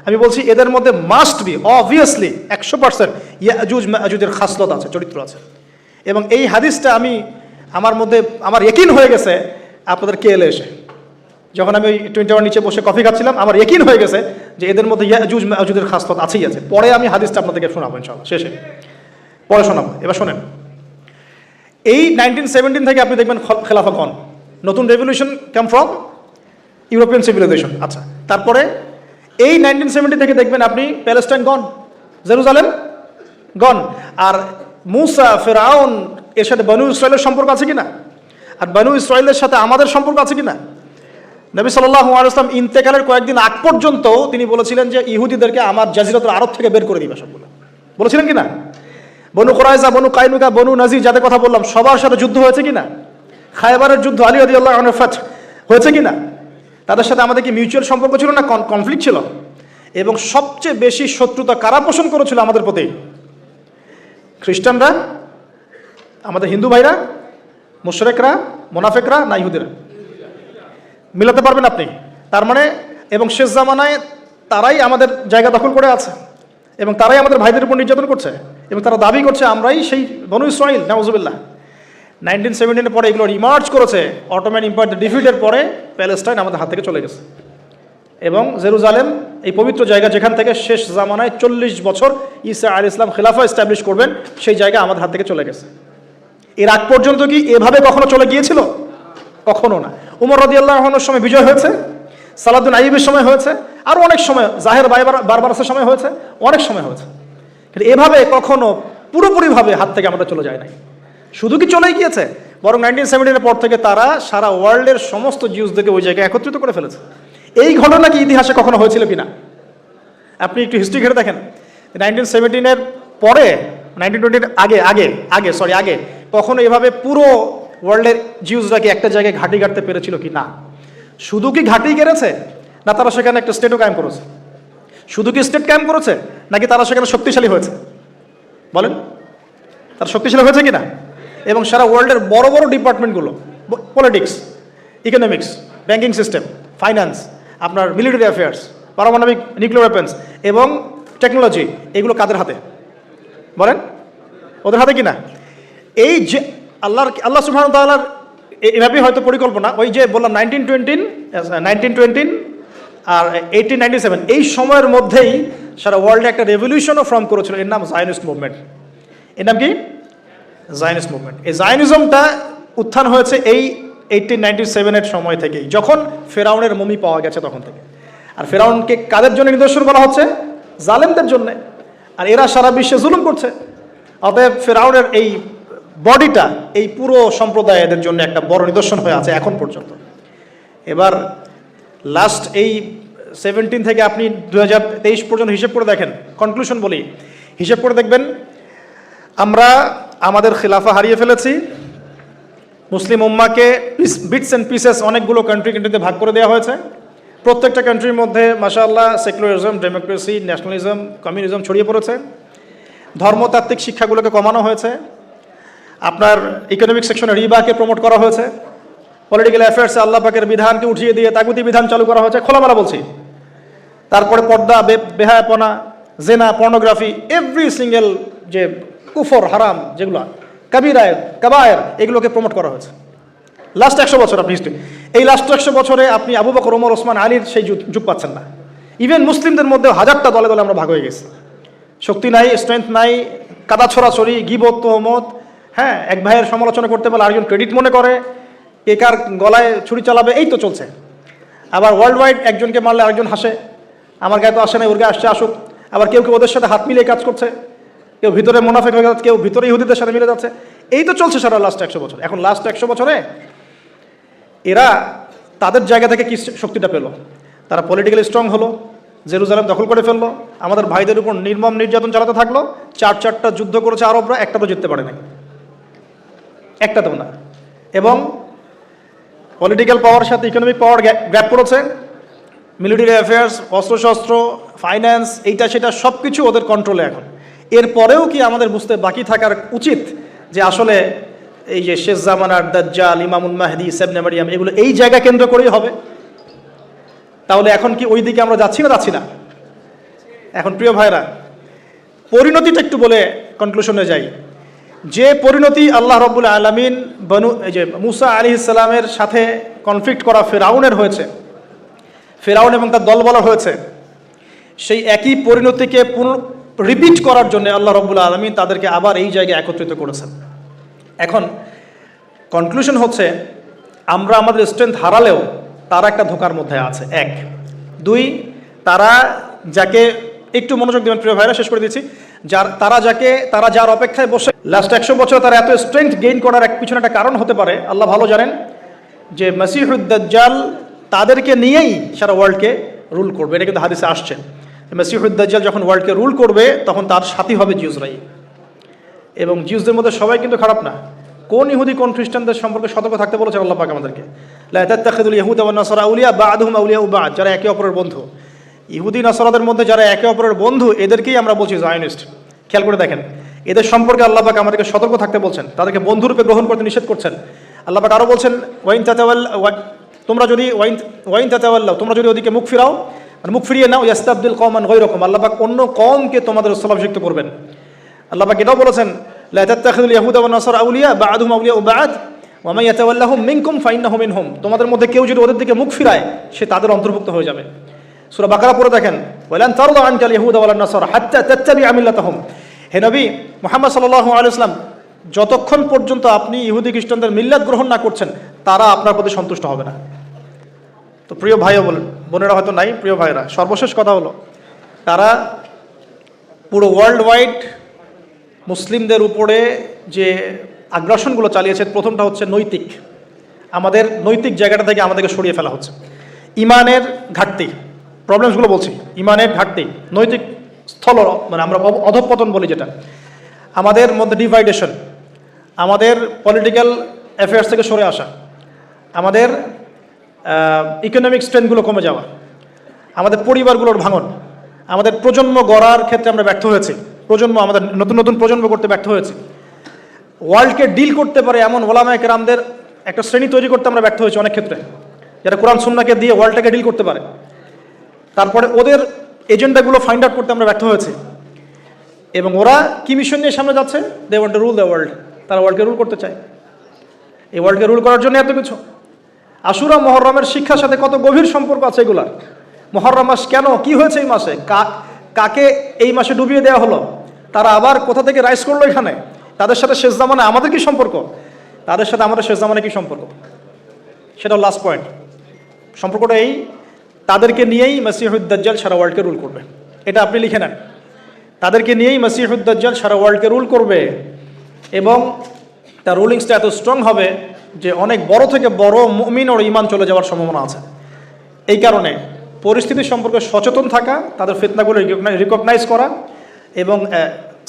আমি বলছি এদের মধ্যে মাস্ট বি, অবভিয়াসলি 100% ইয়াজুজ মাজুজের খাসলত আছে, চরিত্র আছে। এবং এই হাদিসটা আমার ইয়াকিন হয়ে গেছে আপনাদের কেএলএ এসে, যখন আমি ওই 21 নিচে বসে কফি খাচ্ছিলাম, আমার ইয়াকিন হয়ে গেছে যে এদের মধ্যে ইয়াজুজ মাজুজের খাসলত আছেই আছে। পরে আমি হাদিসটা আপনাদেরকে শোনাবো ইনশাআল্লাহ, শেষে পরে শোনাবো। এবার শোনেন, এই 1917 থেকে আপনি দেখবেন খেলাফা গন, নতুন revolution come from European civilisation. আচ্ছা, তারপরে এই 1970 থেকে দেখবেন আপনি প্যালেস্টাইন গন, জেরুজালেম গন। আর মুসা, ফেরাউন, এর সাথে বনু ইসরায়েলের সম্পর্ক আছে কিনা? আর বনু ইসরায়েলের সাথে আমাদের সম্পর্ক আছে কিনা? নবী সাল্লাল্লাহু আলাইহি ওয়াসাল্লাম ইন্তেকালের কয়েকদিন আগ পর্যন্ত তিনি বলেছিলেন যে ইহুদিদেরকে আমার জাজিরাতুল আরব থেকে বের করে দিবে সবগুলো, বলেছিলেন কিনা? বনু কুরাইজা, বনু কাইনুকা, বনু নাজির, যাদের কথা বললাম, সবার সাথে যুদ্ধ হয়েছে কিনা? খায়বারের যুদ্ধ, আলী রাদিয়াল্লাহু আনহু ফাত হয়েছে কিনা? তাদের সাথে আমাদের কি মিউচুয়াল সম্পর্ক ছিল না কনফ্লিক্ট ছিল? এবং সবচেয়ে বেশি শত্রুতা কারা পোষণ করেছিল আমাদের প্রতি? খ্রিস্টানরা, আমাদের হিন্দু ভাইরা, মুশরিকরা, মুনাফিকরা না ইহুদিরা? মিলাতে পারবেন আপনি? তার মানে এবং শেষ জামানায় তারাই আমাদের জায়গা দখল করে আছে এবং তারাই আমাদের ভাইদের উপর নির্যাতন করছে এবং তারা দাবি করছে আমরাই সেই বনু ইসরাইল। নাউজুবিল্লাহ। 1917 পরে এগুলো রিমার্চ করেছে। অটোম্যান এম্পায়ার ডিফিটের পরে প্যালেস্টাইন আমাদের হাত থেকে চলে গেছে এবং জেরুজালেম এই পবিত্র জায়গা যেখান থেকে শেষ জামানায় 40 বছর ঈসা আলাইহিস সালাম খেলাফা এস্টাবলিশ করবেন, সেই জায়গা আমাদের হাত থেকে চলে গেছে। এর আগ পর্যন্ত কি এভাবে কখনো চলে গিয়েছিল? কখনো না। উমর রাদিয়াল্লাহু আনহুর সময় বিজয় হয়েছে, সালাউদ্দিন আইয়ুবের সময় হয়েছে, আরও অনেক সময় জাহের বারবারাসের সময় হয়েছে, অনেক সময় হয়েছে, কিন্তু এভাবে কখনো পুরোপুরিভাবে হাত থেকে আমরা চলে যায় নাই। শুধু কি চলেই গিয়েছে, বরং 1917 পর থেকে তারা সারা ওয়ার্ল্ডের সমস্ত জিউসদেরকে ওই জায়গায় একত্রিত করে ফেলেছে। এই ঘটনা কি ইতিহাসে কখনো হয়েছিল কিনা আপনি একটু হিস্ট্রি ঘেটে দেখেন। 1917 পরে 1920 আগে কখনো এভাবে পুরো ওয়ার্ল্ডের জিউসরা কি একটা জায়গায় ঘাঁটি গাড়তে পেরেছিল কি না? শুধু কি ঘাঁটি গেড়েছে, না তারা সেখানে একটা স্টেটও কায়েম করেছে? শুধু কি স্টেট কায়েম করেছে, নাকি তারা সেখানে শক্তিশালী হয়েছে? বলেন, তারা শক্তিশালী হয়েছে কিনা? এবং সারা ওয়ার্ল্ডের বড় বড় ডিপার্টমেন্টগুলো, politics, economics, banking system, finance, আপনার মিলিটারি অ্যাফেয়ার্স, পারমাণবিক নিউক্লিয়ার ওয়েপন্স এবং টেকনোলজি, এগুলো কাদের হাতে? বলেন, ওদের হাতে কিনা? এই যে আল্লাহ সুবহানাহু ওয়া তাআলার এভাবেই হয়তো পরিকল্পনা। ওই যে বললাম 1920 আর 1897 এই সময়ের মধ্যেই সারা ওয়ার্ল্ডে একটা রেভলিউশনও ফর্ম করেছিল, এর নাম জায়নিস্ট মুভমেন্ট। এর নাম কি? Zionist movement. এই জায়নিজমটা উত্থান হয়েছে এই 1897 সময় থেকেই, যখন ফেরাউনের মমি পাওয়া গেছে তখন থেকে। আর ফেরাউনকে কাদের জন্য নিদর্শন বলা হচ্ছে? জালেমদের জন্য। আর এরা সারা বিশ্বে জুলুম করছে। অতএব ফেরাউনের এই বডিটা এই পুরো সম্প্রদায়ের জন্য একটা বড় নিদর্শন হয়ে আছে এখন পর্যন্ত। এবার লাস্ট এই 17 থেকে আপনি 2023 পর্যন্ত হিসেব করে দেখেন, কনক্লুশন বলি, হিসেব করে দেখবেন আমরা আমাদের খিলাফা হারিয়ে ফেলেছি। মুসলিম উম্মাকে বিটস অ্যান্ড পিসেস অনেকগুলো কান্ট্রিতে ভাগ করে দেওয়া হয়েছে। প্রত্যেকটা কান্ট্রির মধ্যে মাশাআল্লাহ সেকুলারিজম, ডেমোক্রেসি, ন্যাশনালিজম, কমিউনিজম ছড়িয়ে পড়েছে। ধর্মতাত্ত্বিক শিক্ষাগুলোকে কমানো হয়েছে। আপনার ইকোনমিক সেকশনে রিবাকে প্রমোট করা হয়েছে। পলিটিক্যাল অ্যাফেয়ার্সে আল্লাহ পাকের বিধানকে উঠিয়ে দিয়ে তাগুতি বিধান চালু করা হয়েছে, খোলামেলা বলছি। তারপরে পর্দা, বেহায়াপনা, জেনা, পর্নোগ্রাফি, এভরি সিঙ্গেল যে কুফর, হারাম যেগুলো কাবায়ের, এগুলোকে প্রমোট করা হয়েছে লাস্ট 100 বছর। আপনি হিস্ট্রি এই লাস্ট 100 বছরে আপনি আবু বকর, ওমর, ওসমান, আলীর সেই যুগ পাচ্ছেন না। ইভেন মুসলিমদের মধ্যে হাজারটা দলে দলে আমরা ভাগ হয়ে গেছি। শক্তি নাই, স্ট্রেংথ নাই, কাদা ছড়াছড়ি, গিবত, তোহমত, হ্যাঁ, এক ভাইয়ের সমালোচনা করতে পারলে আরেকজন ক্রেডিট মনে করে, কে কার গলায় ছুরি চালাবে, এই তো চলছে। আবার ওয়ার্ল্ড ওয়াইড একজনকে মারলে আরেকজন হাসে, আমার গায়ে তো আসে না, ওর গায়ে আসছে, আসুক। আবার কেউ কেউ ওদের সাথে হাত মিলিয়ে কাজ করছে, কেউ ভিতরে মুনাফিক হয়ে যাচ্ছে, কেউ ভিতরে ইহুদিদের সাথে মিলে যাচ্ছে। এই তো চলছে সারা লাস্ট 100 বছর। এখন লাস্ট 100 বছরে এরা তাদের জায়গা থেকে কি শক্তিটা পেল? তারা পলিটিক্যালি স্ট্রং হলো, জেরুজালেম দখল করে ফেললো, আমাদের ভাইদের উপর নির্মম নির্যাতন চালাতে থাকলো। 4টা যুদ্ধ করেছে আরবরা, একটাও জিততে পারে নাই, একটাতেও না। এবং পলিটিক্যাল পাওয়ার সাথে ইকোনমিক পাওয়ার গ্যাপ পড়েছে। মিলিটারি অ্যাফেয়ার্স, অস্ত্রশস্ত্র, ফাইন্যান্স, এইটা সেটা সব কিছু ওদের কন্ট্রোলে এখন। এরপরেও কি আমাদের বুঝতে বাকি থাকার উচিত যে আসলে এই যে শেষ জামানার দাজ্জাল, ইমামুল মাহদি, ইবনে মারইয়াম, এগুলো এই জায়গা কেন্দ্র করেই হবে? তাহলে এখন কি ওই দিকে আমরা যাচ্ছি না? এখন প্রিয় ভাইরা, পরিণতিটা একটু বলে কনক্লুশনে যাই। যে পরিণতি আল্লাহ রাব্বুল আলামিন মুসা আলাইহিস সালামের সাথে কনফ্লিক্ট করা ফেরাউনের হয়েছে, ফেরাউন এবং তার দলবল হয়েছে, সেই একই পরিণতিকে রিপিট করার জন্য আল্লাহ রাব্বুল আলামিন তাদেরকে আবার এই জায়গায় একত্রিত করেছেন। এখন কনক্লুশন হচ্ছে, আমরা আমাদের স্ট্রেংথ হারালেও তারা একটা ধোঁকার মধ্যে আছে। 1, 2, তারা যাকে একটু মনোযোগ দেবেন প্রিয় ভাইরা, শেষ করে দিচ্ছি। তারা যার অপেক্ষায় বসে লাস্ট 100 বছর তারা এত স্ট্রেংথ গেইন করার পিছনে একটা কারণ হতে পারে, আল্লাহ ভালো জানেন, যে মাসিহুদ দাজ্জাল তাদেরকে নিয়েই সারা ওয়ার্ল্ডকে রুল করবে। এটা কিন্তু হাদিসে আসছে, মাসিহুদ দাজ্জাল যখন ওয়ার্ল্ডকে রুল করবে তখন তার সাথী হবে জিউসরাই। এবং জিউসদের মধ্যে সবাই কিন্তু খারাপ না। কোন ইহুদি কোন খ্রিস্টানদের সম্পর্কে সতর্ক থাকতে বলেছেন আল্লাহ পাক আমাদেরকে? লা তাত্তাখিযুল ইয়াহুদা ওয়ান নাসারা আউলিয়া বা'দুহুম আউলিয়াউ বা'দ, যারা একে অপরের বন্ধু। ইহুদি নাসারাদের মধ্যে যারা একে অপরের বন্ধু, এদেরকেই আমরা বলছি জায়নিস্ট। খেয়াল করে দেখেন, এদের সম্পর্কে আল্লাহ পাক আমাদেরকে সতর্ক থাকতে বলছেন, তাদেরকে বন্ধুরূপে গ্রহণ করতে নিষেধ করছেন। আল্লাহ পাক আরও বলছেন তোমরা যদি ওয়াইন তাতাওয়াল্লাও, তোমরা যদি ওদিকে মুখ ফিরাও, মানে মুখ ফিরিয়ে নাও, ইয়াস্তাবদিল কওমান গায়রাকুম, আল্লাহ পাক অন্য কওমকে তোমাদের স্থলাভিষিক্ত করবেন। আল্লাহ পাক এটাও বলেছেন, লা তাত্তাখিযুল ইয়াহুদা ওয়ান নাসারা আউলিয়া বা'দুহুম আউলিয়াউ বা'দ ওয়া মান ইয়াতাওয়াল্লাহুম মিনকুম ফাইন্নাহু মিনহুম, তোমাদের মধ্যে কেউ যদি ওদের দিকে মুখ ফিরায় সে তাদের অন্তর্ভুক্ত হয়ে যাবে। সূরা বাকারা পড়ে দেখেন, ওয়ালান তারদা আনকাল ইয়াহুদা ওয়ালান নাসারা হাত্তা তাত্তাবি'a মিল্লাতাহুম। হে নবী মুহাম্মদ সাল্লাল্লাহু আলাইহি ওয়াসাল্লাম, যতক্ষণ পর্যন্ত আপনি ইহুদি খ্রিস্টানদের মিল্লাত গ্রহণ না করছেন তারা আপনার প্রতি সন্তুষ্ট হবে না। তো প্রিয় ভাইও বলেন, বোনেরা হয়তো নাই, প্রিয় ভাইরা, সর্বশেষ কথা হলো, তারা পুরো ওয়ার্ল্ড ওয়াইড মুসলিমদের উপরে যে আগ্রাসনগুলো চালিয়েছে, প্রথমটা হচ্ছে নৈতিক, আমাদের নৈতিক জায়গাটা থেকে আমাদেরকে সরিয়ে ফেলা হচ্ছে। ইমানের ঘাটতি, প্রবলেমসগুলো বলছি, ইমানের ঘাটতি, নৈতিক স্থল, মানে আমরা অধঃপতন বলি যেটা, আমাদের মধ্যে ডিভাইডেশন, আমাদের পলিটিক্যাল অ্যাফেয়ার্স থেকে সরে আসা, আমাদের ইকোনমিক স্ট্রেংথগুলো কমে যাওয়া, আমাদের পরিবারগুলোর ভাঙন, আমাদের প্রজন্ম গড়ার ক্ষেত্রে আমরা ব্যর্থ হয়েছি, আমাদের নতুন নতুন প্রজন্ম করতে ব্যর্থ হয়েছি, ওয়ার্ল্ডকে ডিল করতে পারে এমন ওলামায়ে কেরামদের একটা শ্রেণী তৈরি করতে আমরা ব্যর্থ হয়েছি অনেক ক্ষেত্রে, যারা কোরআন সুন্নাহকে দিয়ে ওয়ার্ল্ডটাকে ডিল করতে পারে। তারপরে ওদের এজেন্ডাগুলো ফাইন্ড আউট করতে আমরা ব্যর্থ হয়েছি। এবং ওরা কি মিশন নিয়ে সামনে যাচ্ছে? They want to rule the world, তারা ওয়ার্ল্ডকে রুল করতে চায়। এই ওয়ার্ল্ডকে রুল করার জন্য এত কিছু। আশুরা মুহররমের শিক্ষার সাথে কত গভীর সম্পর্ক আছে এগুলার। মুহররম মাস কেন, কি হয়েছে এই মাসে, কাকে এই মাসে ডুবিয়ে দেওয়া হলো, তারা আবার কোথা থেকে রাইজ করলো এখানে, তাদের সাথে শেষ জামানে আমাদের কি সম্পর্ক, তাদের সাথে আমাদের শেষ জামানে কি সম্পর্ক, সেটা লাস্ট পয়েন্ট। সম্পর্কটা এই, তাদেরকে নিয়েই মসিহুদ দাজ্জাল সারা ওয়ার্ল্ডকে রুল করবে, এটা আপনি লিখে নেন। তাদেরকে নিয়েই মসিহুদ দাজ্জাল সারা ওয়ার্ল্ডকে রুল করবে এবং তার রুলিংসটা এত স্ট্রং হবে যে অনেক বড় থেকে বড় মুমিন ও ঈমান চলে যাওয়ার সম্ভাবনা আছে। এই কারণে পরিস্থিতি সম্পর্কে সচেতন থাকা, তাদের ফিতনাগুলো রিকগনাইজ করা এবং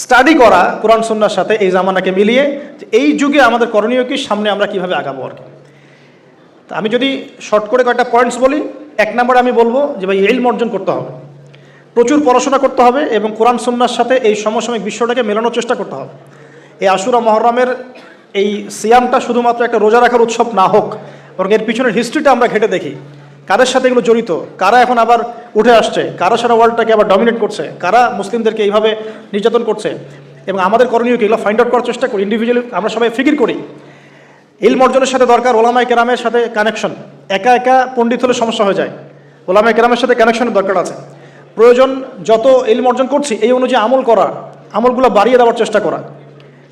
স্টাডি করা কোরআন সুন্নাহর সাথে এই জামানাকে মিলিয়ে, এই যুগে আমাদের করণীয় কি, সামনে আমরা কিভাবে আগাবো আর কি। আমি যদি শর্ট করে কয়েকটা পয়েন্টস বলি, এক নম্বরে আমি বলবো যে ভাই ইলম অর্জন করতে হবে, প্রচুর পড়াশোনা করতে হবে এবং কোরআন সুন্নাহর সাথে এই সমসাময়িক বিশ্বটাকে মেলানোর চেষ্টা করতে হবে। এই আশুরা মুহররমের এই সিয়ামটা শুধুমাত্র একটা রোজা রাখার উৎসব না হোক, বরং এর পিছনের হিস্ট্রিটা আমরা ঘেটে দেখি, কাদের সাথে এগুলো জড়িত, কারা এখন আবার উঠে আসছে, কারা সারা ওয়ার্ল্ডটাকে আবার ডমিনেট করছে, কারা মুসলিমদেরকে এইভাবে নির্যাতন করছে, এবং আমাদের করণীয় কি, এগুলো ফাইন্ড আউট করার চেষ্টা করি। ইন্ডিভিজুয়ালি আমরা সবাই ফিকির করি। ইলম অর্জনের সাথে দরকার ওলামায়ে কেরামের সাথে কানেকশন। একা একা পণ্ডিত হলে সমস্যা হয়ে যায়, ওলামায়ে কেরামের সাথে কানেকশনের দরকার আছে। প্রয়োজন যত ইলম অর্জন করছি এই অনুযায়ী আমল করা, আমলগুলো বাড়িয়ে দেওয়ার চেষ্টা করা।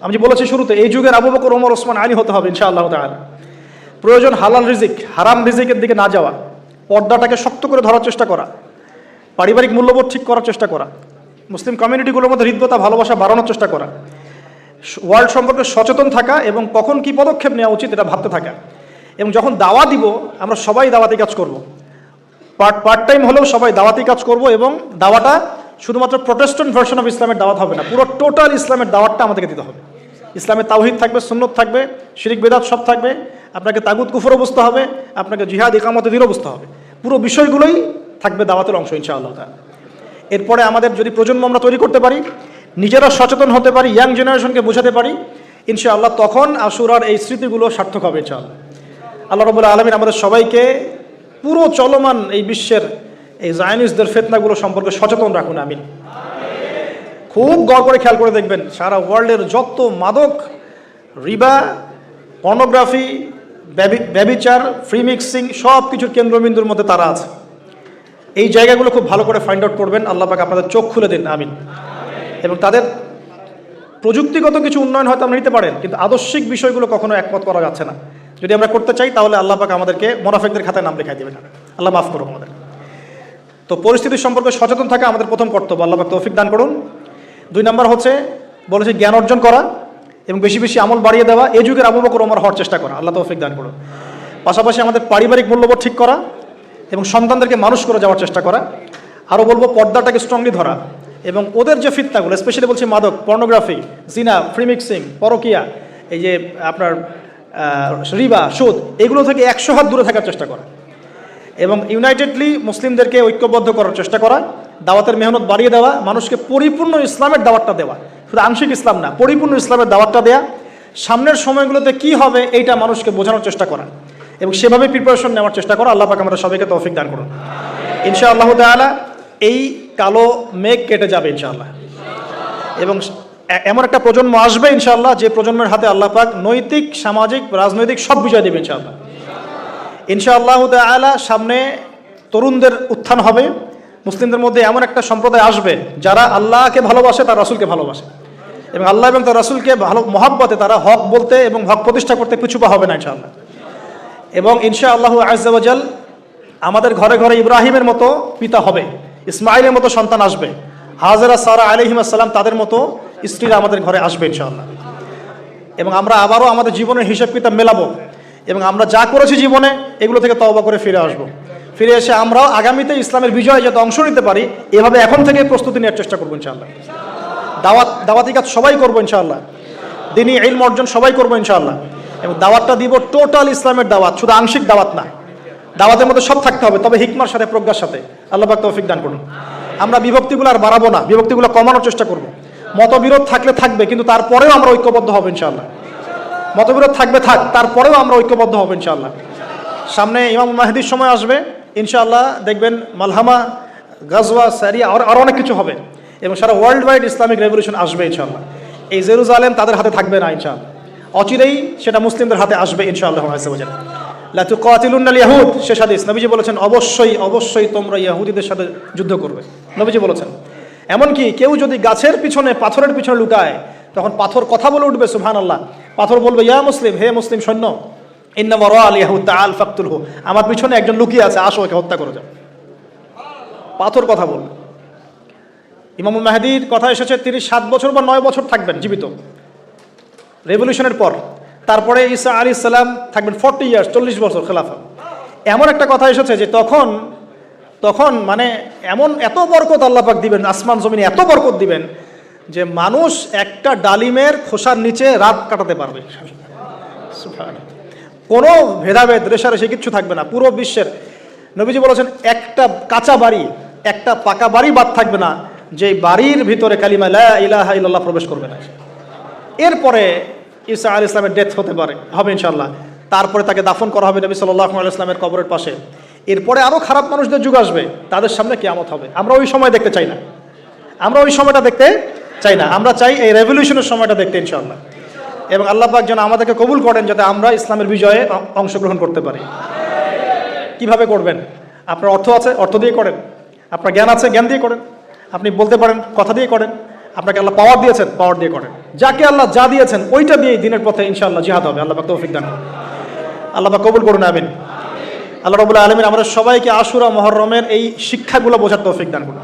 আমি যে বলেছি শুরুতে, এই যুগের আবু বকর, ওমর, ওসমান, আলী হতে হবে ইনশাআল্লাহ তাআলা। প্রয়োজন হালাল রিজিক, হারাম রিজিকের দিকে না যাওয়া, পর্দাটাকে শক্ত করে ধরার চেষ্টা করা, পারিবারিক মূল্যবোধ ঠিক করার চেষ্টা করা, মুসলিম কমিউনিটিগুলোর মধ্যে হৃদ্যতা, ভালোবাসা বাড়ানোর চেষ্টা করা, ওয়ার্ল্ড সম্পর্কে সচেতন থাকা এবং কখন কি পদক্ষেপ নেওয়া উচিত এটা ভাবতে থাকা। এবং যখন দাওয়া দিব, আমরা সবাই দাওয়াতি কাজ করব, পার্ট টাইম হলেও সবাই দাওয়াতি কাজ করব এবং দাওয়াটা শুধুমাত্র প্রোটেস্ট্যান্ট ভার্সন অফ ইসলামের দাওয়াত হবে না, পুরো টোটাল ইসলামের দাওয়াতটা আমাদেরকে দিতে হবে। ইসলামের তাওহীদ থাকবে, সুন্নত থাকবে, শিরিক বেদাত সব থাকবে, আপনাকে তাগুত কুফরও বুঝতে হবে, আপনাকে জিহাদ ইকামতে দিনও বুঝতে হবে, পুরো বিষয়গুলোই থাকবে দাওয়াতের অংশ ইনশাআল্লাহ তাআলা। এরপরে আমাদের যদি প্রজন্ম আমরা তৈরি করতে পারি, নিজেরা সচেতন হতে পারি, ইয়াং জেনারেশনকে বোঝাতে পারি, ইনশাআল্লাহ তখন আশুরার এই স্মৃতিগুলো সার্থক হবে ইনশাআল্লাহ। আল্লাহ রাব্বুল আলামিন আমাদের সবাইকে পুরো চলমান এই বিশ্বের এই জায়নিস্টদের ফিতনাগুলো সম্পর্কে সচেতন রাখুন, আমিন। খুব গড় করে খেয়াল করে দেখবেন, সারা ওয়ার্ল্ডের যত মাদক, রিবা, পর্নোগ্রাফি, ব্যভিচার, ফ্রি মিক্সিং, সব কিছুর কেন্দ্রবিন্দুর মধ্যে তারা আছে। এই জায়গাগুলো খুব ভালো করে ফাইন্ড আউট করবেন, আল্লাহ পাক আপনাদের চোখ খুলে দিন, আমিন। এবং তাদের প্রযুক্তিগত কিছু উন্নয়ন হয়তো আমরা নিতে পারেন, কিন্তু আদর্শিক বিষয়গুলো কখনো একমত করা যাচ্ছে না। যদি আমরা করতে চাই তাহলে আল্লাহ পাক আমাদেরকে মুনাফিকদের খাতায় নাম লেখাই দেবেন, আল্লাহ মাফ করুন আমাদের। তো পরিস্থিতির সম্পর্কে সচেতন থাকা আমাদের প্রথম কর্তব্য, আল্লাহ পাক তৌফিক দান করুন। 2 নম্বর হচ্ছে বলেছে জ্ঞান অর্জন করা এবং বেশি বেশি আমল বাড়িয়ে দেওয়া, এই যুগের আবু বকর ওমর হওয়ার চেষ্টা করা, আল্লাহ তৌফিক দান করুন। পাশাপাশি আমাদের পারিবারিক মূল্যবোধ ঠিক করা এবং সন্তানদেরকে মানুষ করে যাওয়ার চেষ্টা করা। আরও বলবো পর্দাটাকে স্ট্রংলি ধরা এবং ওদের যে ফিতনাগুলো, স্পেশালি বলছি মাদক, পর্নোগ্রাফি, জিনা, ফ্রি মিক্সিং, পরকিয়া, এই যে আপনার রিবা, সুদ, এগুলো থেকে 100 হাত দূরে থাকার চেষ্টা করা এবং ইউনাইটেডলি মুসলিমদেরকে ঐক্যবদ্ধ করার চেষ্টা করা, দাওয়াতের মেহনত বাড়িয়ে দেওয়া, মানুষকে পরিপূর্ণ ইসলামের দাওয়াতটা দেওয়া, শুধু আংশিক ইসলাম না, পরিপূর্ণ ইসলামের দাওয়াতটা দেওয়া, সামনের সময়গুলোতে কি হবে এইটা মানুষকে বোঝানোর চেষ্টা করা এবং সেভাবে প্রিপারেশন নেওয়ার চেষ্টা করা। আল্লাহ পাক আমরা সবাইকে তৌফিক দান করুন। ইনশাআল্লাহ তাআলা এই কালো মেঘ কেটে যাবে ইনশাআল্লাহ, এবং এমন একটা প্রজন্ম আসবে ইনশাআল্লাহ যে প্রজন্মের হাতে আল্লাহ পাক নৈতিক, সামাজিক, রাজনৈতিক সব বিজয় দেবে ইনশাআল্লাহ। ইনশাআল্লাহ তাআলা সামনে তরুণদের উত্থান হবে। মুসলিমদের মধ্যে এমন একটা সম্প্রদায় আসবে যারা আল্লাহকে ভালোবাসে, তার রাসূলকে ভালোবাসে, এবং আল্লাহ এবং তার রাসূলকে ভালো মহব্বতে তারা হক বলতে এবং হক প্রতিষ্ঠা করতে পিছুপা হবে না ইনশাআল্লাহ। এবং ইনশাআল্লাহ আযজা ওয়া জাল আমাদের ঘরে ঘরে ইব্রাহিমের মতো পিতা হবে, ইসমাইলের মতো সন্তান আসবে, হাজেরা সারা আলাইহিস সালাম তাদের মতো স্ত্রীরা আমাদের ঘরে আসবে ইনশাআল্লাহ। এবং আমরা আবারও আমাদের জীবনের হিসাব কিতাব মেলাবো এবং আমরা যা করেছি জীবনে এগুলো থেকে তওবা করে ফিরে আসবো। ফিরে এসে আমরাও আগামীতে ইসলামের বিজয়ে যাতে অংশ নিতে পারি এভাবে এখন থেকে প্রস্তুতি নেওয়ার চেষ্টা করবো ইনশাআল্লাহ। দাওয়াতি কাজ সবাই করবো ইনশাআল্লাহ, দ্বীনি ইলম অর্জন সবাই করবো ইনশাআল্লাহ, এবং দাওয়াতটা দিব টোটাল ইসলামের দাওয়াত, শুধু আংশিক দাওয়াত না। দাওয়াতের মধ্যে সব থাকতে হবে, তবে হিকমার সাথে, প্রজ্ঞার সাথে। আল্লাহ পাক তৌফিক দান করুন। আমরা বিভক্তিগুলো আর বাড়াবো না, বিভক্তিগুলো কমানোর চেষ্টা করবো। মতবিরোধ থাকলে থাকবে, কিন্তু তারপরেও আমরা ঐক্যবদ্ধ হব ইনশাআল্লাহ। মতবিরোধ থাকবে, তারপরেও আমরা ঐক্যবদ্ধ হব ইনশাআল্লাহ। সামনে ইমাম মাহদির সময় আসবে ইনশাআল্লাহ, দেখবেন মালহামা, গাজওয়া, সারিয়া আর অনেক কিছু হবে, এবং সারা ওয়ার্ল্ড ওয়াইড ইসলামিক রেভলিউশন আসবে ইনশাআল্লাহ। এই জেরুজালেম তাদের হাতে থাকবে না ইনশাআল্লাহ, অচিরেই সেটা মুসলিমদের হাতে আসবে ইনশাআল্লাহ আযজা ওয়া জাল্লা। লা তুকাতিলুনাল ইয়াহুদ, শেষ হাদিস নবীজি বলেছেন অবশ্যই তোমরা ইহুদিদের সাথে যুদ্ধ করবে, নবীজি বলেছেন। এমনকি কেউ যদি গাছের পিছনে, পাথরের পিছনে লুকায়, তখন পাথর কথা বলে উঠবে সুবহানাল্লাহ। পাথর বলবে, ইয়া মুসলিম, হে মুসলিম সৈন্য, ইন্না ওয়ারাআল ইয়াহুদ তাআল ফাকতুলহু, আমার পিছনে একজন লুকিয়ে আছে, আসো ওকে হত্যা করে যাও। পাথর কথা বলবে। ইমাম মাহদির কথা এসেছে তিনি 7 বছর বা 9 বছর থাকবেন জীবিত রেভলিউশনের পর। তারপরে ঈসা আলাইহিস সালাম থাকবেন 40 ইয়ার্স, 40 বছর খেলাফা। এমন একটা কথা এসেছে যে তখন মানে এত বরকত আল্লাহ পাক দিবেন, আসমান জমিনে এত বরকত দিবেন যে মানুষ একটা ডালিমের খোসার নিচে রাত কাটাতে পারবে। কোনো ভেদাভেদ, রেষারেষি কিচ্ছু থাকবে না পুরো বিশ্বের। নবীজি বলেছেন একটা কাঁচা বাড়ি, একটা পাকা বাড়ি বাদ থাকবে না যে বাড়ির ভিতরে কালিমা লা ইলাহা ইল্লাল্লাহ প্রবেশ করবে না। এরপরে ঈসা আলাইহিস সালামের ডেথ হবে ইনশাআল্লাহ। তারপরে তাকে দাফন করা হবে নবী সাল্লাল্লাহু আলাইহি ওয়াসাল্লামের কবরের পাশে। এরপরে আরও খারাপ মানুষদের যুগ আসবে, তাদের সামনে কিয়ামত হবে। আমরা ওই সময় দেখতে চাই না, আমরা ওই সময়টা দেখতে চাই না, আমরা চাই এই রেভলিউশনের সময়টা দেখতে ইনশাআল্লাহ। এবং আল্লাহ পাক যেন আমাদেরকে কবুল করেন যাতে আমরা ইসলামের বিজয়ে অংশগ্রহণ করতে পারি। কিভাবে করবেন? আপনার অর্থ আছে, অর্থ দিয়ে করেন। আপনার জ্ঞান আছে, জ্ঞান দিয়ে করেন। আপনি বলতে পারেন, কথা দিয়ে করেন। আপনাকে আল্লাহ পাওয়ার দিয়েছেন, পাওয়ার দিয়ে করেন। যাকে আল্লাহ যা দিয়েছেন ওইটা দিয়েই দিনের পথে ইনশাআল্লাহ জিহাদ হবে। আল্লাহ পাক তৌফিক দান করুন। আল্লাহ পাক কবুল করুন, আমিন। আল্লাহ রাব্বুল আলামিন আমাদের সবাইকে আশুরা মুহররমের এই শিক্ষাগুলো বোঝার তৌফিক দান করুন।